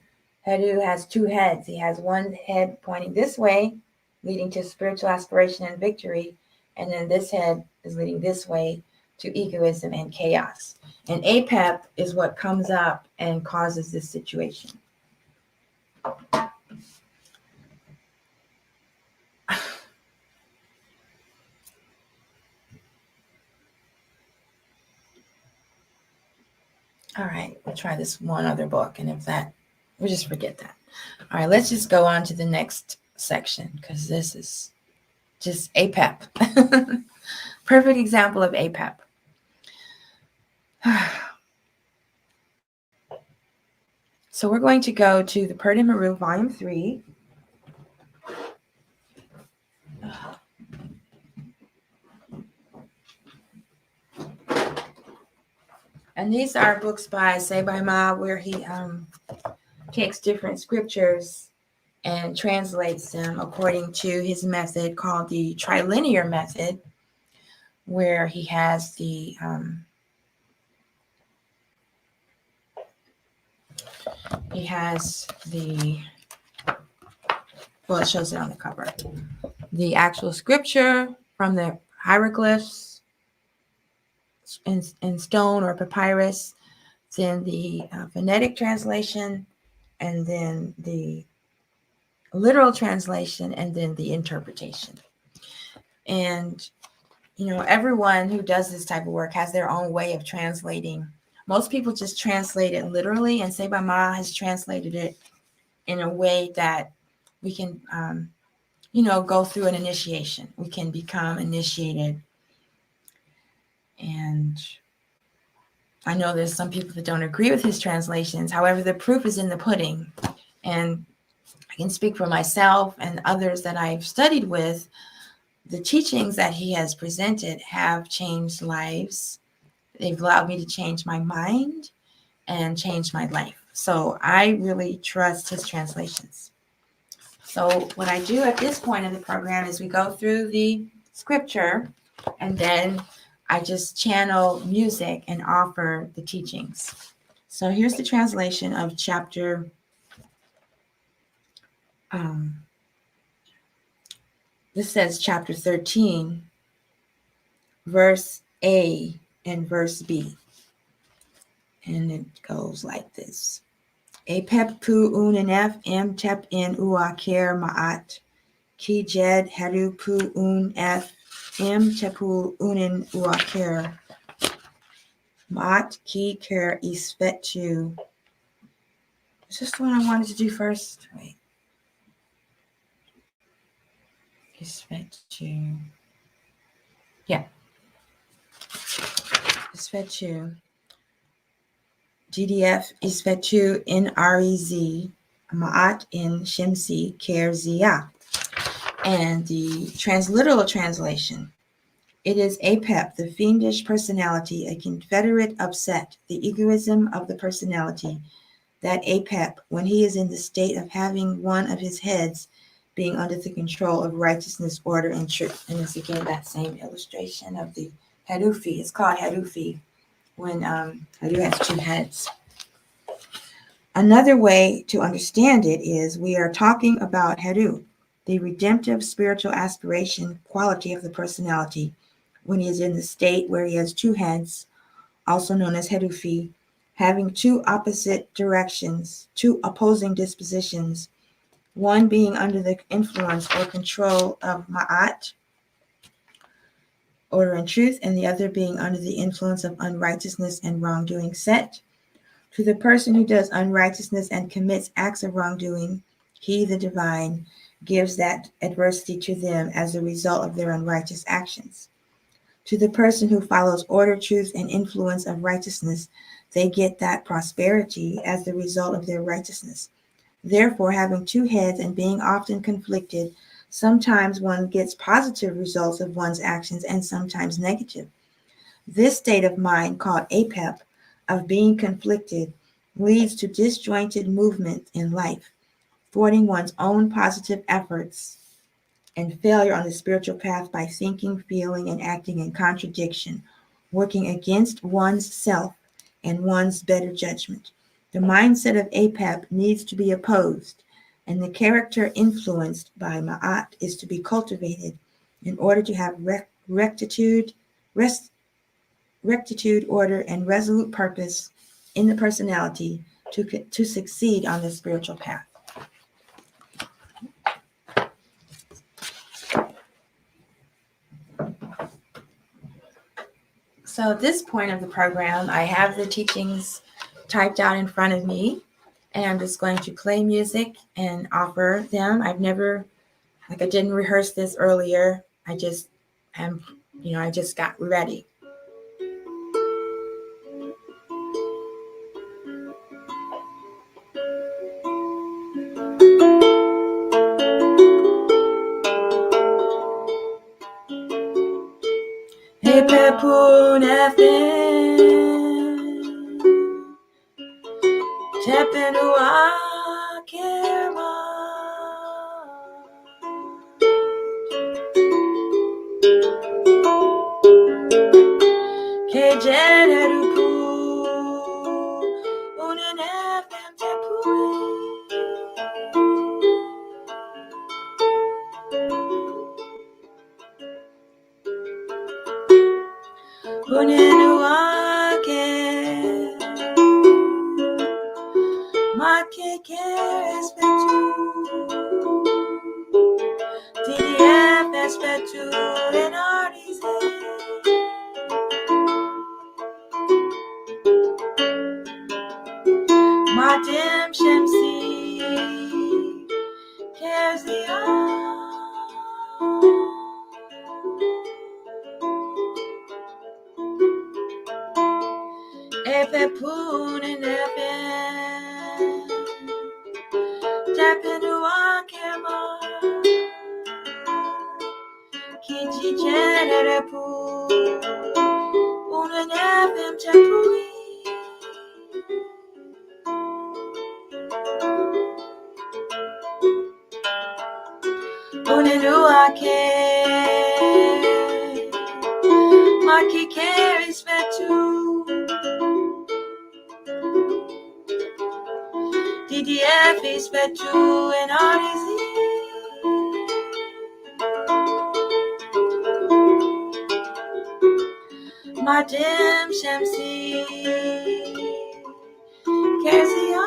Heru has two heads. He has one head pointing this way, leading to spiritual aspiration and victory. And then this head is leading this way to egoism and chaos. And Apep is what comes up and causes this situation. All right, we'll try this one other book. And if that, we'll just forget that. All right, let's just go on to the next section because this is just Apep. Perfect example of Apep. So we're going to go to the Purdah Maru, Volume 3. And these are books by Sebai Ma, where he takes different scriptures and translates them according to his method called the trilinear method, where he has the well, it shows it on the cover, the actual scripture from the hieroglyphs in stone or papyrus, then the phonetic translation, and then the literal translation, and then the interpretation. And everyone who does this type of work has their own way of translating. Most people just translate it literally, and Sebai Ma has translated it in a way that we can go through an initiation. We can become initiated. And I know there's some people that don't agree with his translations. However, the proof is in the pudding. And I can speak for myself and others that I've studied with. The teachings that he has presented have changed lives. They've allowed me to change my mind and change my life. So I really trust his translations. So what I do at this point in the program is we go through the scripture, and then I just channel music and offer the teachings. So here's the translation of chapter this says chapter 13, verse A and verse B. And it goes like this. Apep pu unenef em tep in uaker maat ki jed heru pu unef em tepu unin uaker maat ki ker isfetu. Is this the one I wanted to do first? Wait. Isfetu. Yeah. Isfetu. GDF Isfetu in REZ Ma'at in Shimsi Ker Ziyah. And the transliteral translation. It is Apep, the fiendish personality, a confederate upset, the egoism of the personality, that Apep, when he is in the state of having one of his heads being under the control of righteousness, order, and truth. And it's again that same illustration of the Harufi. It's called Harufi when Haru has two heads. Another way to understand it is we are talking about Haru, the redemptive spiritual aspiration quality of the personality, when he is in the state where he has two heads, also known as Harufi, having two opposite directions, two opposing dispositions, one being under the influence or control of Ma'at, order and truth, and the other being under the influence of unrighteousness and wrongdoing. Set to the person who does unrighteousness and commits acts of wrongdoing, he, the divine, gives that adversity to them as a result of their unrighteous actions. To the person who follows order, truth, and influence of righteousness, they get that prosperity as the result of their righteousness. Therefore, having two heads and being often conflicted, sometimes one gets positive results of one's actions and sometimes negative. This state of mind, called Apep, of being conflicted, leads to disjointed movement in life, thwarting one's own positive efforts and failure on the spiritual path by thinking, feeling, and acting in contradiction, working against one's self and one's better judgment. The mindset of Apep needs to be opposed, and the character influenced by Ma'at is to be cultivated in order to have rectitude, order, and resolute purpose in the personality to succeed on the spiritual path. So at this point of the program, I have the teachings typed out in front of me, and I'm just going to play music and offer them. I didn't rehearse this earlier. I just got ready. Apep Tepenua Kema Kejerupu Unenefem Tepui Unenuake Make Kerespetu TDF Espetu Hierarchies Matem Shemsi Kezia Epepun and Epen Tepenua Kema Kiji Generepu Unenefem Tepui Unenuake Maki Keris Vetu DDF is Vetu and Arisi Madem Shamsi Kezia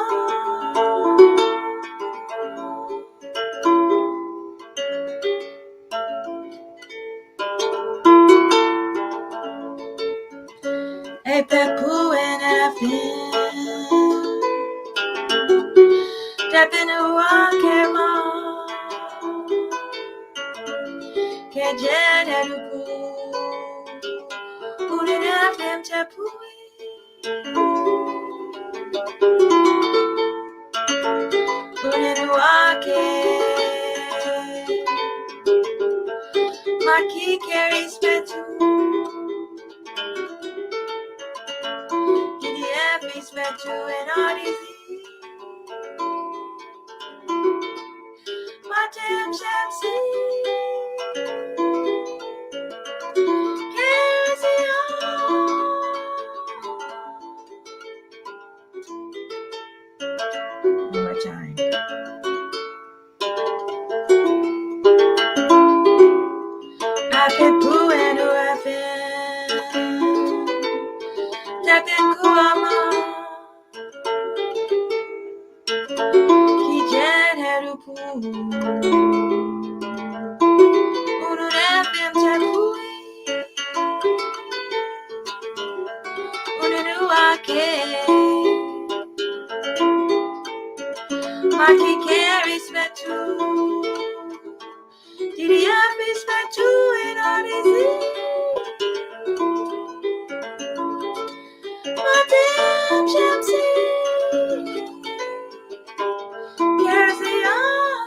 Apepu and Afin Tepenua Kema Kejerupu Unenefem Tepui Unenuake Maki carries Betu DDF is Betu and Odyssey Matem Shamsi one more time. Apepu and Uafin Tepen Kuama Kijen Herupu Ununefim Tepui Unenuake Maki carries Betu fish not chewing on his redemption sea. Yes, they are.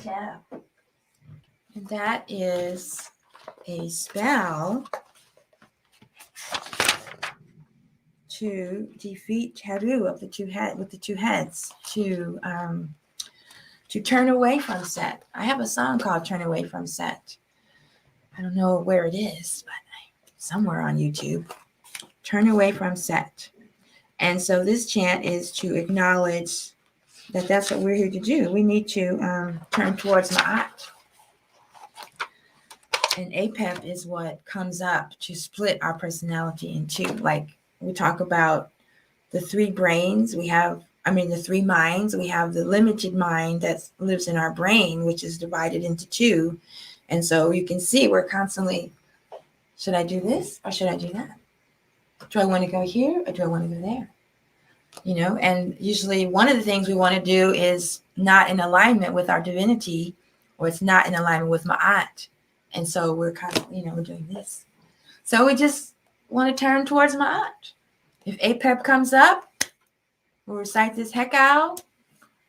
Yeah. And that is a spell to defeat Taru of the two heads, to turn away from Set. I have a song called Turn Away from Set. I don't know where it is, but somewhere on YouTube. Turn away from Set. And so this chant is to acknowledge that that's what we're here to do. We need to turn towards Ma'at. And Apep is what comes up to split our personality in two. Like we talk about the three brains, the three minds. We have the limited mind that lives in our brain, which is divided into two. And so you can see we're constantly, should I do this or should I do that? Do I want to go here or do I want to go there? And usually one of the things we want to do is not in alignment with our divinity, or it's not in alignment with Ma'at. And so we're kind of, we're doing this. So we just want to turn towards Ma'at. If Apep comes up, we'll recite this Hekau,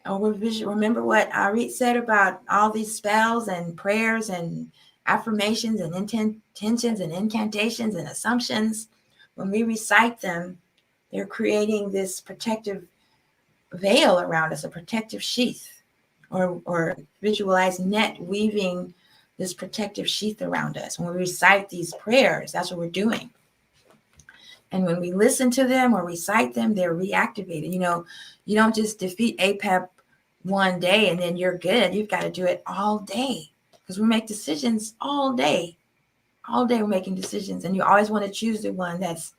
or we'll remember what Arit said about all these spells and prayers and affirmations and intentions and incantations and assumptions. When we recite them, they're creating this protective veil around us, a protective sheath, or visualize net weaving this protective sheath around us. When we recite these prayers, that's what we're doing. And when we listen to them or recite them, they're reactivated. You don't just defeat Apep one day and then you're good. You've got to do it all day, because we make decisions all day. All day we're making decisions, and you always want to choose the one that's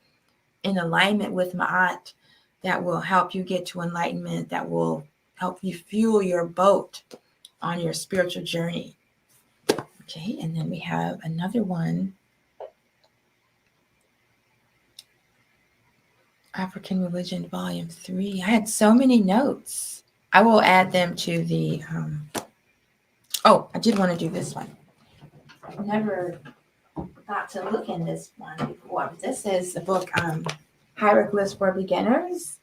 in alignment with Ma'at, that will help you get to enlightenment, that will help you fuel your boat on your spiritual journey. Okay, and then we have another one. African Religion, Volume 3. I had so many notes. I will add them to the... I did want to do this one. I never got to look in this one before. This is the book, Hierarchies for Beginners.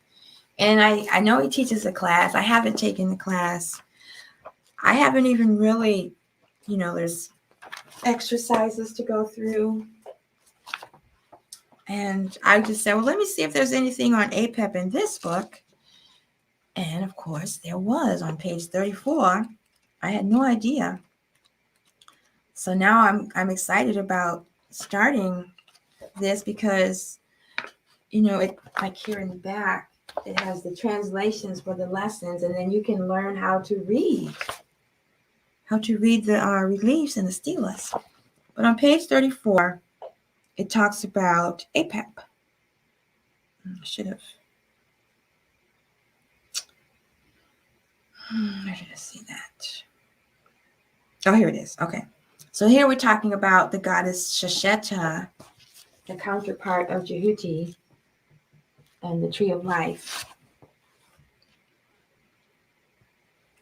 And I know he teaches a class. I haven't taken the class. I haven't even really, there's exercises to go through. And I just said, well, let me see if there's anything on Apep in this book. And of course, there was on page 34. I had no idea. So now I'm excited about starting this, because, it, like here in the back, it has the translations for the lessons, and then you can learn how to read the reliefs and the stelas. But on page 34, it talks about Apep. I should have. Where did I see that? Oh, here it is. Okay. So here we're talking about the goddess Shesheta, the counterpart of Jehuti, and the tree of life.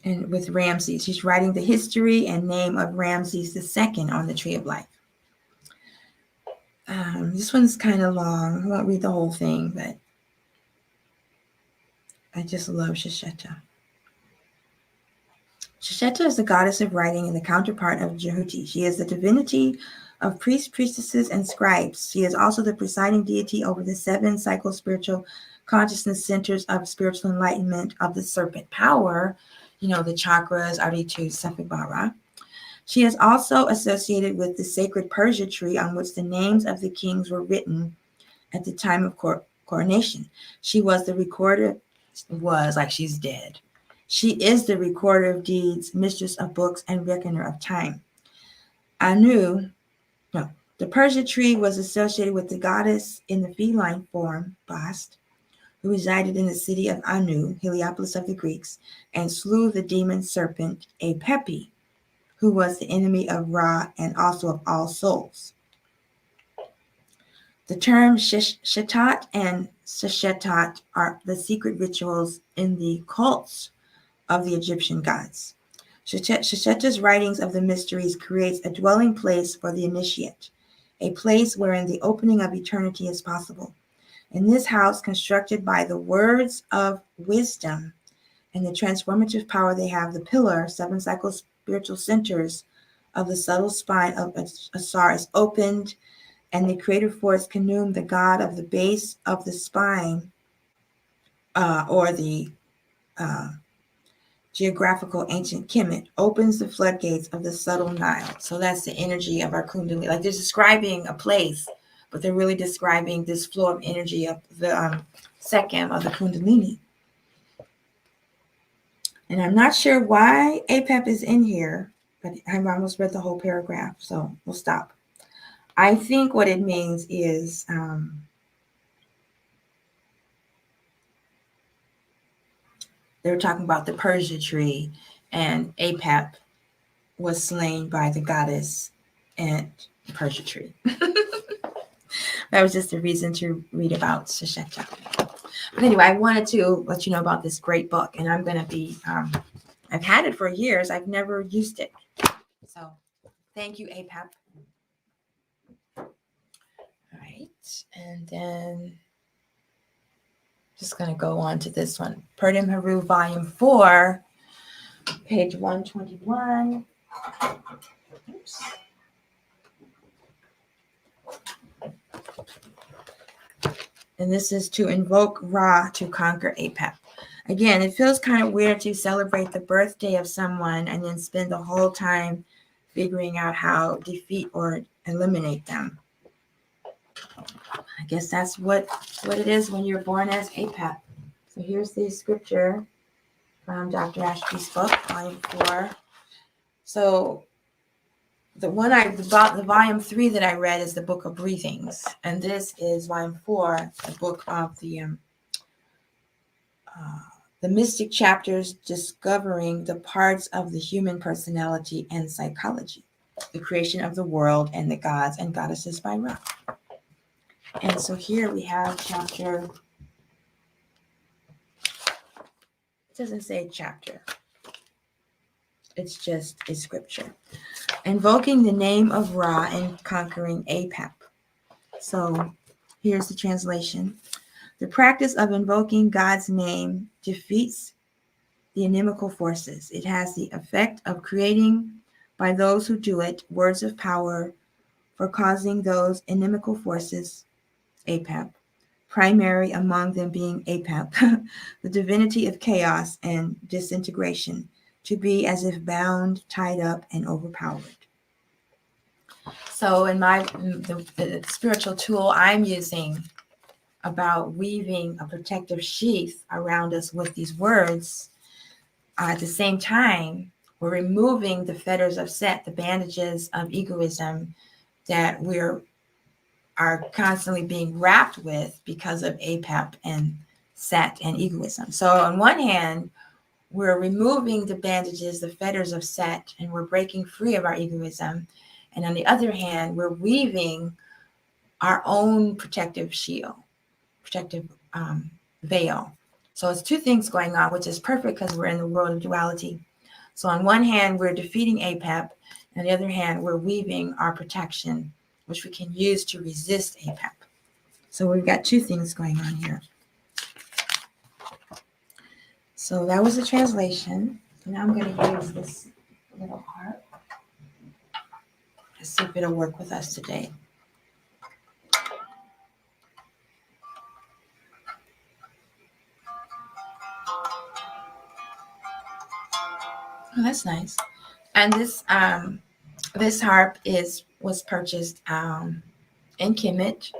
And with Ramses, she's writing the history and name of Ramses II on the tree of life. This one's kind of long. I won't read the whole thing, but I just love Shesheta. Shesheta is the goddess of writing and the counterpart of Jehuti. She is the divinity of priests, priestesses, and scribes. She is also the presiding deity over the 7 psycho-spiritual consciousness centers of spiritual enlightenment of the serpent power, the chakras, Aritu, Sefibara. She is also associated with the sacred Persia tree on which the names of the kings were written at the time of coronation. She was the recorder, she's dead. She is the recorder of deeds, mistress of books, and reckoner of time. The Persia tree was associated with the goddess in the feline form, Bost, who resided in the city of Anu, Heliopolis of the Greeks, and slew the demon serpent Apep, who was the enemy of Ra and also of all souls. The term Shetat and Seshetat are the secret rituals in the cults of the Egyptian gods. Shesheta's writings of the mysteries creates a dwelling place for the initiate, a place wherein the opening of eternity is possible. In this house, constructed by the words of wisdom and the transformative power they have, the pillar, seven cycle spiritual centers of the subtle spine of Asar is opened, and the creative force Kanum, the god of the base of the spine, or the geographical ancient Kemet, opens the floodgates of the subtle Nile. So that's the energy of our Kundalini. Like they're describing a place, but they're really describing this flow of energy of the Sekhem of the Kundalini. And I'm not sure why Apep is in here, but I almost read the whole paragraph, so we'll stop. I think what it means is they were talking about the Persia tree, and Apep was slain by the goddess and the Persia tree. That was just a reason to read about Shesheta. But anyway, I wanted to let you know about this great book, and I'm going to be, I've had it for years. I've never used it. So thank you, Apep. All right. And then just going to go on to this one. Purdom Haru, Volume 4, page 121. Oops. And this is to invoke Ra to conquer Apep. Again, it feels kind of weird to celebrate the birthday of someone and then spend the whole time figuring out how to defeat or eliminate them. I guess that's what it is when you're born as Apep. So here's the scripture from Dr. Ashby's book, Volume 4. So the volume 3 that I read is the Book of Breathings, and this is volume 4, the book of the mystic chapters discovering the parts of the human personality and psychology, the creation of the world and the gods and goddesses by Ra. And so here we have chapter. It doesn't say chapter. It's just a scripture. Invoking the name of Ra and conquering Apep. So here's the translation. The practice of invoking God's name defeats the inimical forces. It has the effect of creating, by those who do it, words of power for causing those inimical forces, Apep, primary among them being Apep, the divinity of chaos and disintegration, to be as if bound, tied up, and overpowered. So in the spiritual tool I'm using about weaving a protective sheath around us with these words, at the same time, we're removing the fetters of Set, the bandages of egoism that are constantly being wrapped with because of Apep and Set and egoism. So on one hand, we're removing the bandages, the fetters of Set, and we're breaking free of our egoism. And on the other hand, we're weaving our own protective shield, protective veil. So it's two things going on, which is perfect because we're in the world of duality. So on one hand, we're defeating Apep. And on the other hand, we're weaving our protection, which we can use to resist Apep. So we've got two things going on here. So that was the translation. Now I'm going to use this little heart. Let's see if it'll work with us today. Oh, that's nice. And this harp was purchased in Kemet,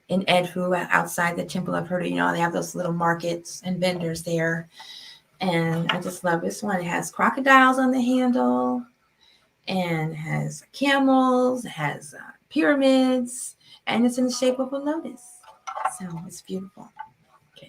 in Edfu, outside the Temple of Herta. You know, they have those little markets and vendors there. And I just love this one. It has crocodiles on the handle, and has camels, it has pyramids, and it's in the shape of a lotus. So it's beautiful. Okay.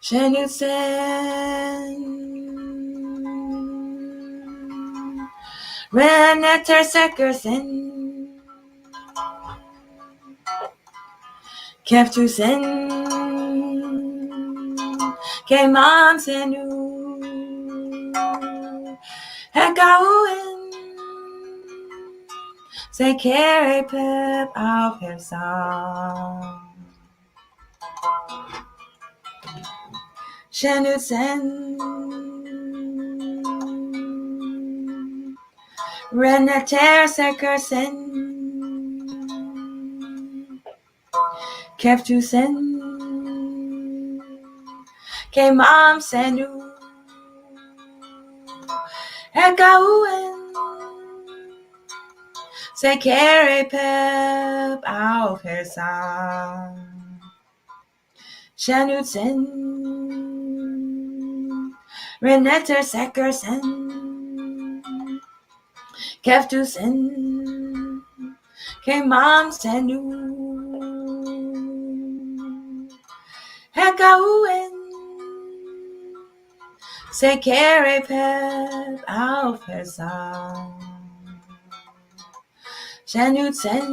Shenutsen, Reneter Sekersen, Keftusen, Kemam Senu, Hekauen, Sekere Pep Apophis. Shenutsen, Reneter Sekersen, Keftusen, Kemam Senu, Hekauen, Sekere Pep Apophis. Shenutsen, Reneter Sekersen, Keftusen, Kemam Senu, Hekauen, Sekere Pep Apophis. Shenutsen,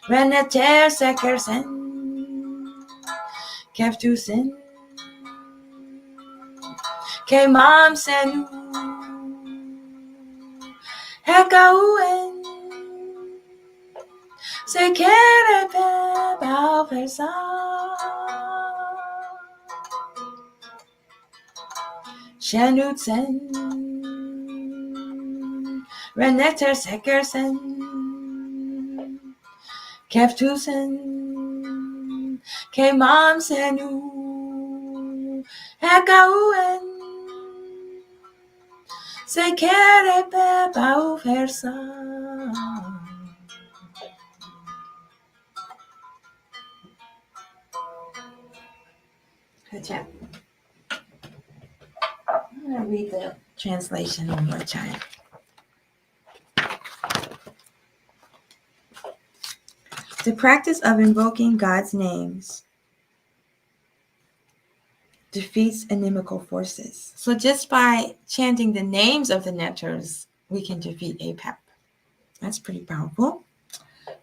Reneter Sekersen, Keftusen, Kemam Senu, Hekauen, Sekere Pep Apophis. Shenutsen, Reneter Sekersen, Keftusen, Kemam Senu, Hekauen, Sekere Pep Apophis. Good job. I'm going to read the translation one more time. The practice of invoking God's names defeats inimical forces. So just by chanting the names of the netters, we can defeat Apep. That's pretty powerful.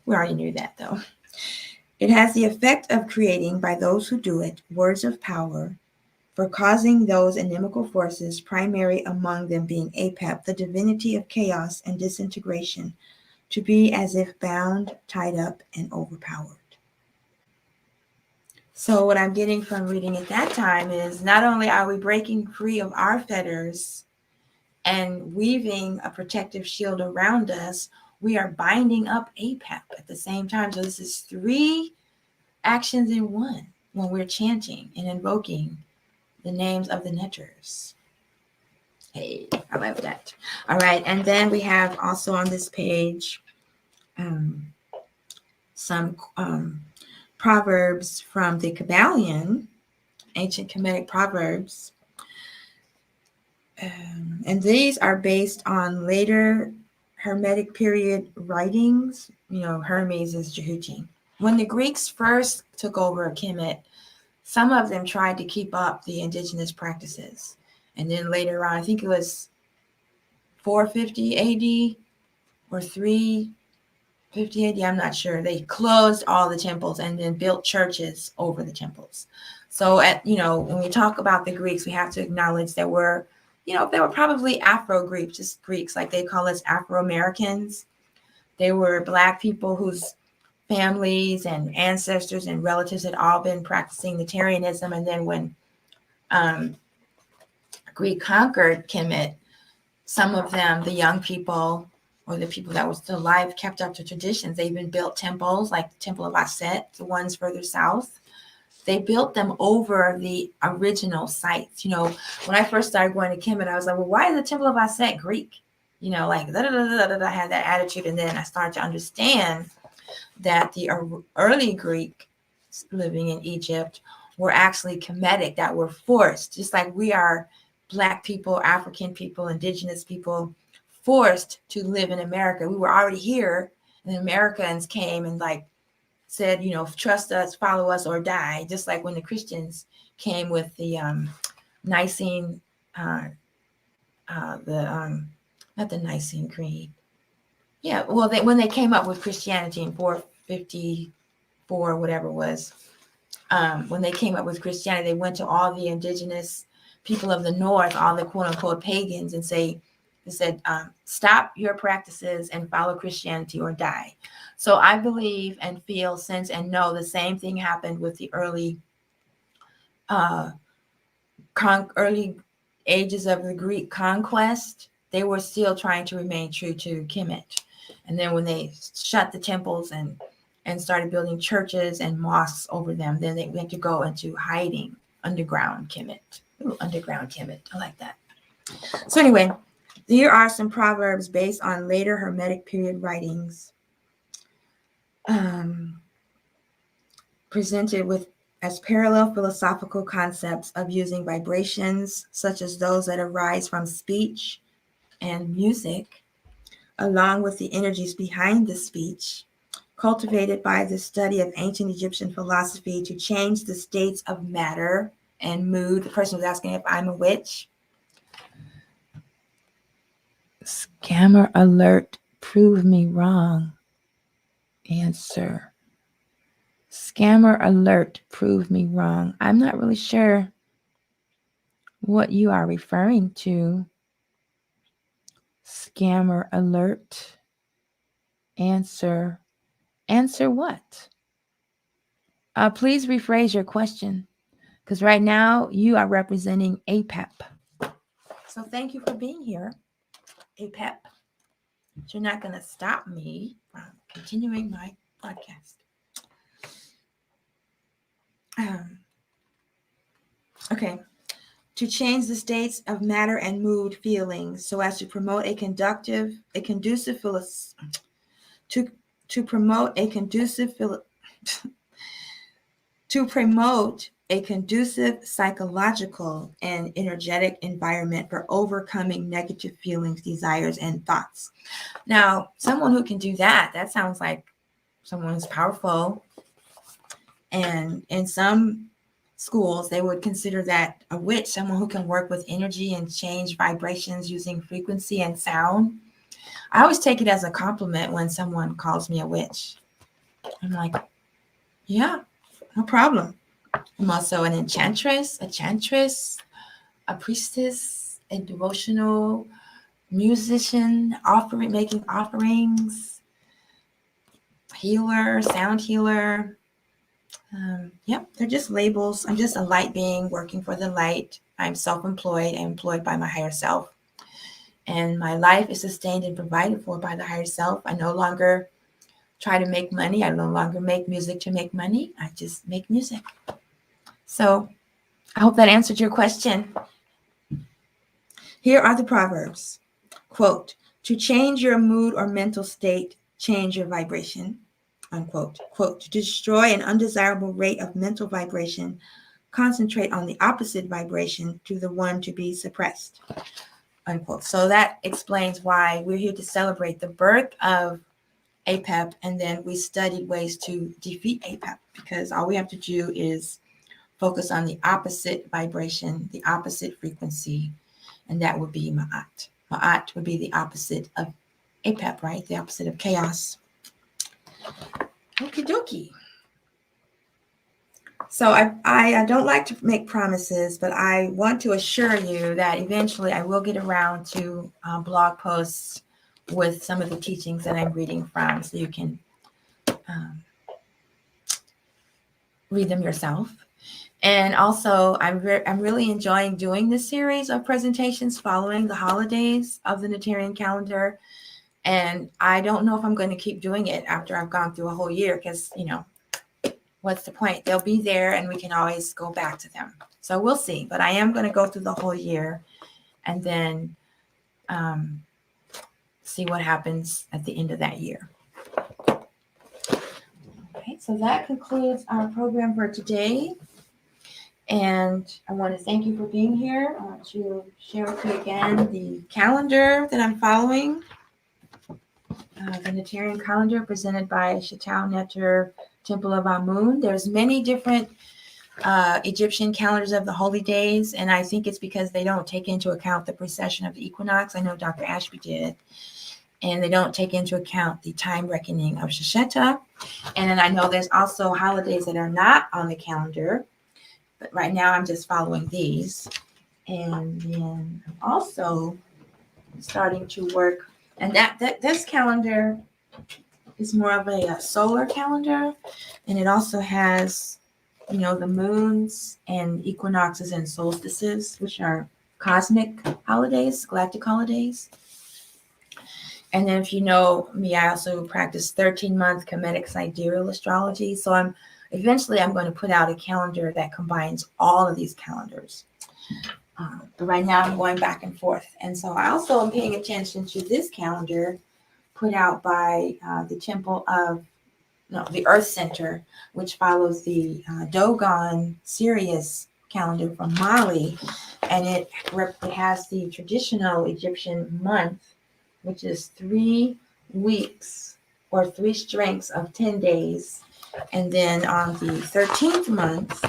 We already knew that though. It has the effect of creating, by those who do it, words of power for causing those inimical forces, primary among them being Apep, the divinity of chaos and disintegration, to be as if bound, tied up, and overpowered. So what I'm getting from reading at that time is not only are we breaking free of our fetters and weaving a protective shield around us, we are binding up Apep at the same time. So this is 3 actions in one when we're chanting and invoking the names of the netters. Hey, I love that. All right, and then we have also on this page some proverbs from the Kabbalion, ancient Kemetic proverbs. And these are based on later Hermetic period writings. You know, Hermes is Jehuti. When the Greeks first took over Kemet, some of them tried to keep up the indigenous practices. And then later on, I think it was 450 AD or 350 AD, I'm not sure. They closed all the temples and then built churches over the temples. So when we talk about the Greeks, we have to acknowledge there were probably Afro-Greeks, just Greeks, like they call us Afro-Americans. They were Black people whose families and ancestors and relatives had all been practicing Natarianism. And then when Greek conquered Kemet, some of them, the young people or the people that were still alive, kept up the traditions. They even built temples like the Temple of Aset, the ones further south. They built them over the original sites. When I first started going to Kemet, I was like, well, why is the Temple of Aset Greek? I had that attitude. And then I started to understand that the early Greeks living in Egypt were actually Kemetic, that were forced, just like we are Black people, African people, indigenous people, forced to live in America. We were already here, and the Americans came and said, trust us, follow us, or die. Just like when the Christians came with the Nicene, not the Nicene Creed. Yeah, well, when they came up with Christianity in 454, whatever it was, when they came up with Christianity, they went to all the indigenous people of the North, all the quote unquote pagans, and said, stop your practices and follow Christianity or die. So I believe and feel, sense, and know the same thing happened with the early ages of the Greek conquest. They were still trying to remain true to Kemet. And then when they shut the temples and started building churches and mosques over them, then they went to go into hiding, underground Kemet. Ooh, underground Kemet. I like that. So anyway, here are some proverbs based on later Hermetic period writings, presented with as parallel philosophical concepts of using vibrations such as those that arise from speech and music, along with the energies behind the speech, cultivated by the study of ancient Egyptian philosophy to change the states of matter and mood. The person was asking if I'm a witch. Scammer alert, prove me wrong. Answer. Scammer alert, prove me wrong. I'm not really sure what you are referring to. Scammer alert. Answer. Answer what? Please rephrase your question, because right now you are representing Apep. So thank you for being here, Apep. But you're not going to stop me from continuing my podcast. Okay. To change the states of matter and mood feelings so as to promote a conducive psychological and energetic environment for overcoming negative feelings, desires, and thoughts. Now, someone who can do that sounds like someone who's powerful. And in some schools, they would consider that a witch, someone who can work with energy and change vibrations using frequency and sound. I always take it as a compliment when someone calls me a witch. I'm like, yeah, no problem. I'm also an enchantress, a priestess, a devotional musician, making offerings, healer, sound healer. Yep, they're just labels. I'm just a light being working for the light. I'm self-employed and employed by my higher self. And my life is sustained and provided for by the higher self. I no longer try to make money. I no longer make music to make money. I just make music. So I hope that answered your question. Here are the proverbs. Quote, to change your mood or mental state, change your vibration. Unquote. Quote, to destroy an undesirable rate of mental vibration, concentrate on the opposite vibration to the one to be suppressed. Unquote. So that explains why we're here to celebrate the birth of Apep, and then we studied ways to defeat Apep, because all we have to do is focus on the opposite vibration, the opposite frequency, and that would be Ma'at. Ma'at would be the opposite of Apep, right? The opposite of chaos. Okie dokie. So I don't like to make promises, but I want to assure you that eventually I will get around to blog posts with some of the teachings that I'm reading from, so you can read them yourself. And also, I'm really enjoying doing this series of presentations following the holidays of the Natarian calendar. And I don't know if I'm going to keep doing it after I've gone through a whole year, because, what's the point? They'll be there and we can always go back to them. So we'll see. But I am going to go through the whole year and then see what happens at the end of that year. Okay, so that concludes our program for today. And I want to thank you for being here. I want to share with you again the calendar that I'm following. The Natarian calendar presented by Chateau Netter Temple of Amun. There's many different Egyptian calendars of the holy days, and I think it's because they don't take into account the precession of the equinox. I know Dr. Ashby did, and they don't take into account the time reckoning of Shesheta. And then I know there's also holidays that are not on the calendar, but right now I'm just following these. And then I'm also starting to work, and that this calendar is more of a solar calendar, and it also has, you know, the moons and equinoxes and solstices, which are cosmic holidays, galactic holidays. And then if you know me, I also practice 13-month Kemetic sidereal astrology. So I'm going to put out a calendar that combines all of these calendars. But right now I'm going back and forth. And so I also am paying attention to this calendar put out by the Earth Center, which follows the Dogon Sirius calendar from Mali. And it has the traditional Egyptian month, which is 3 weeks or 3 strengths of 10 days. And then on the 13th month,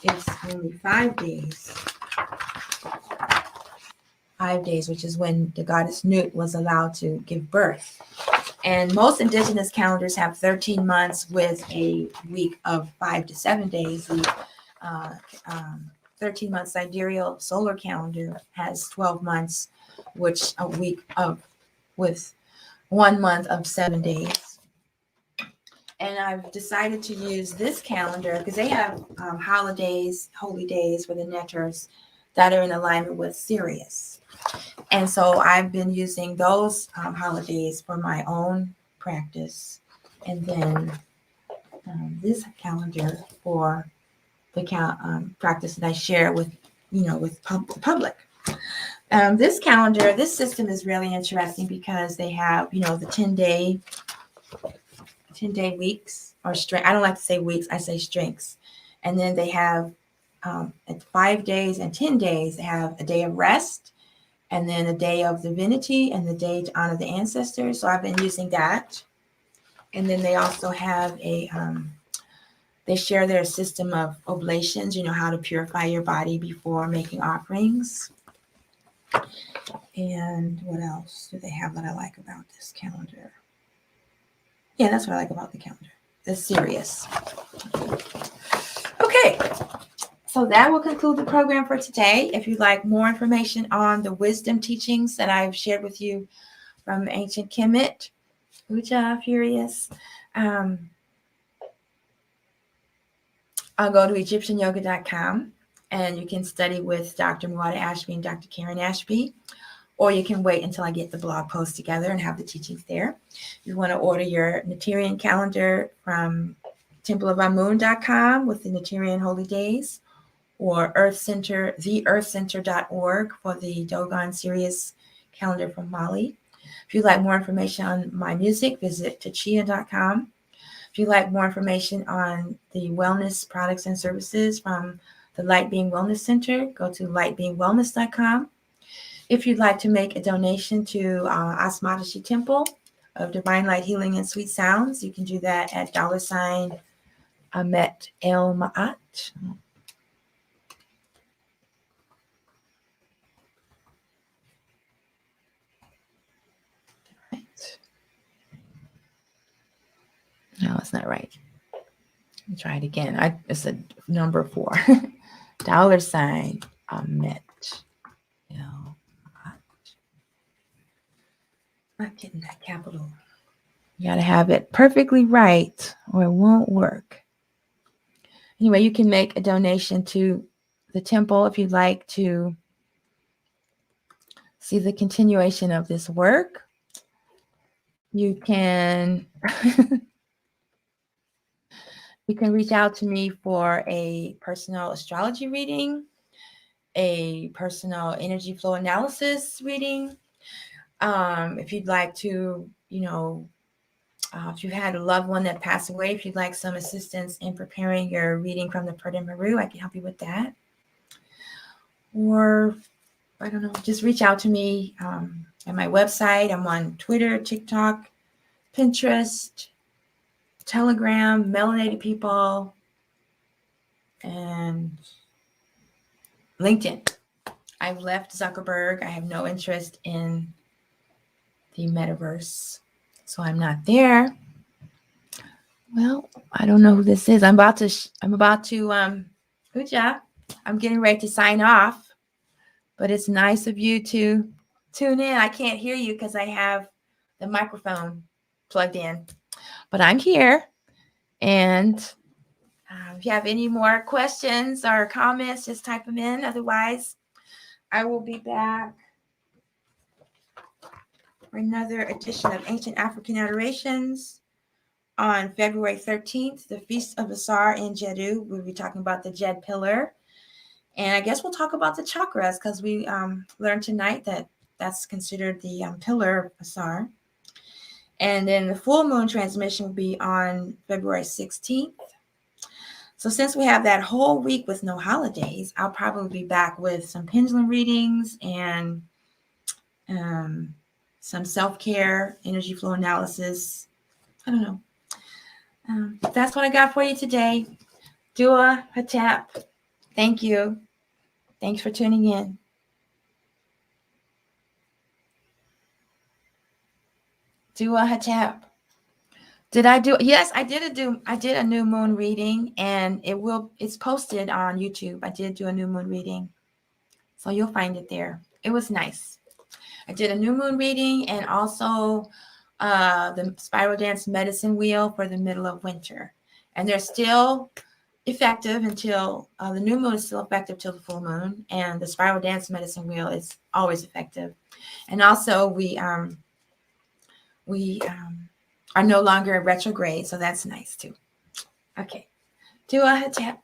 it's only 5 days. 5 days, which is when the goddess Nut was allowed to give birth. And most indigenous calendars have 13 months with a week of 5 to 7 days. The 13-month sidereal solar calendar has 12 months, with 1 month of 7 days. And I've decided to use this calendar because they have holidays, holy days for the netters that are in alignment with Sirius. And so I've been using those holidays for my own practice. And then this calendar for the practice that I share with the public. This system is really interesting because they have, the 10-day weeks or strength. I don't like to say weeks, I say strengths. And then they have at 5 days and 10 days, they have a day of rest, and then a day of divinity, and the day to honor the ancestors. So I've been using that. And then they also have they share their system of oblations, how to purify your body before making offerings. And what else do they have that I like about this calendar? Yeah, that's what I like about the calendar. It's serious. Okay. So that will conclude the program for today. If you'd like more information on the wisdom teachings that I've shared with you from ancient Kemet, Uja, Furious, I'll go to EgyptianYoga.com and you can study with Dr. Muada Ashby and Dr. Karen Ashby, or you can wait until I get the blog post together and have the teachings there. If you want to order your Naturian calendar from templeofamun.com with the Naturian Holy Days, or Earth Center, theearthcenter.org for the Dogon Sirius calendar from Mali. If you'd like more information on my music, visit tachia.com. If you'd like more information on the wellness products and services from the Light Being Wellness Center, go to lightbeingwellness.com. If you'd like to make a donation to AstMaataJi Temple of Divine Light Healing and Sweet Sounds, you can do that at $AmetElMaat. No, it's not right. Let me try it again. It's a number 4. $Amet. Not getting that capital. You got to have it perfectly right or it won't work. Anyway, you can make a donation to the temple if you'd like to see the continuation of this work. You can you can reach out to me for a personal astrology reading, a personal energy flow analysis reading. If you'd like to, if you had a loved one that passed away, if you'd like some assistance in preparing your reading from the Pert and Maru, I can help you with that. Or, I don't know, just reach out to me at my website. I'm on Twitter, TikTok, Pinterest, Telegram, melanated people, and LinkedIn. I've left Zuckerberg. I have no interest in the metaverse, so I'm not there. Well, I don't know who this is. I'm about to good job. I'm getting ready to sign off, but it's nice of you to tune in. I can't hear you because I have the microphone plugged in, but I'm here. And if you have any more questions or comments, just type them in. Otherwise, I will be back for another edition of Ancient African Adorations on February 13th, the Feast of Asar in Jeddu. We'll be talking about the Jed Pillar. And I guess we'll talk about the chakras because we learned tonight that that's considered the pillar of Asar. And then the full moon transmission will be on February 16th. So since we have that whole week with no holidays, I'll probably be back with some pendulum readings and some self-care, energy flow analysis. I don't know. That's what I got for you today. Dua Hatap. Thank you. Thanks for tuning in. Dua Hatap. Did I do? Yes, I did a new moon reading, and it's posted on YouTube. I did do a new moon reading, so you'll find it there. It was nice. I did a new moon reading and also the spiral dance medicine wheel for the middle of winter, and they're still effective until the new moon is still effective till the full moon, and the spiral dance medicine wheel is always effective. And also we are no longer in retrograde, so that's nice too. Okay, Dua Hatap.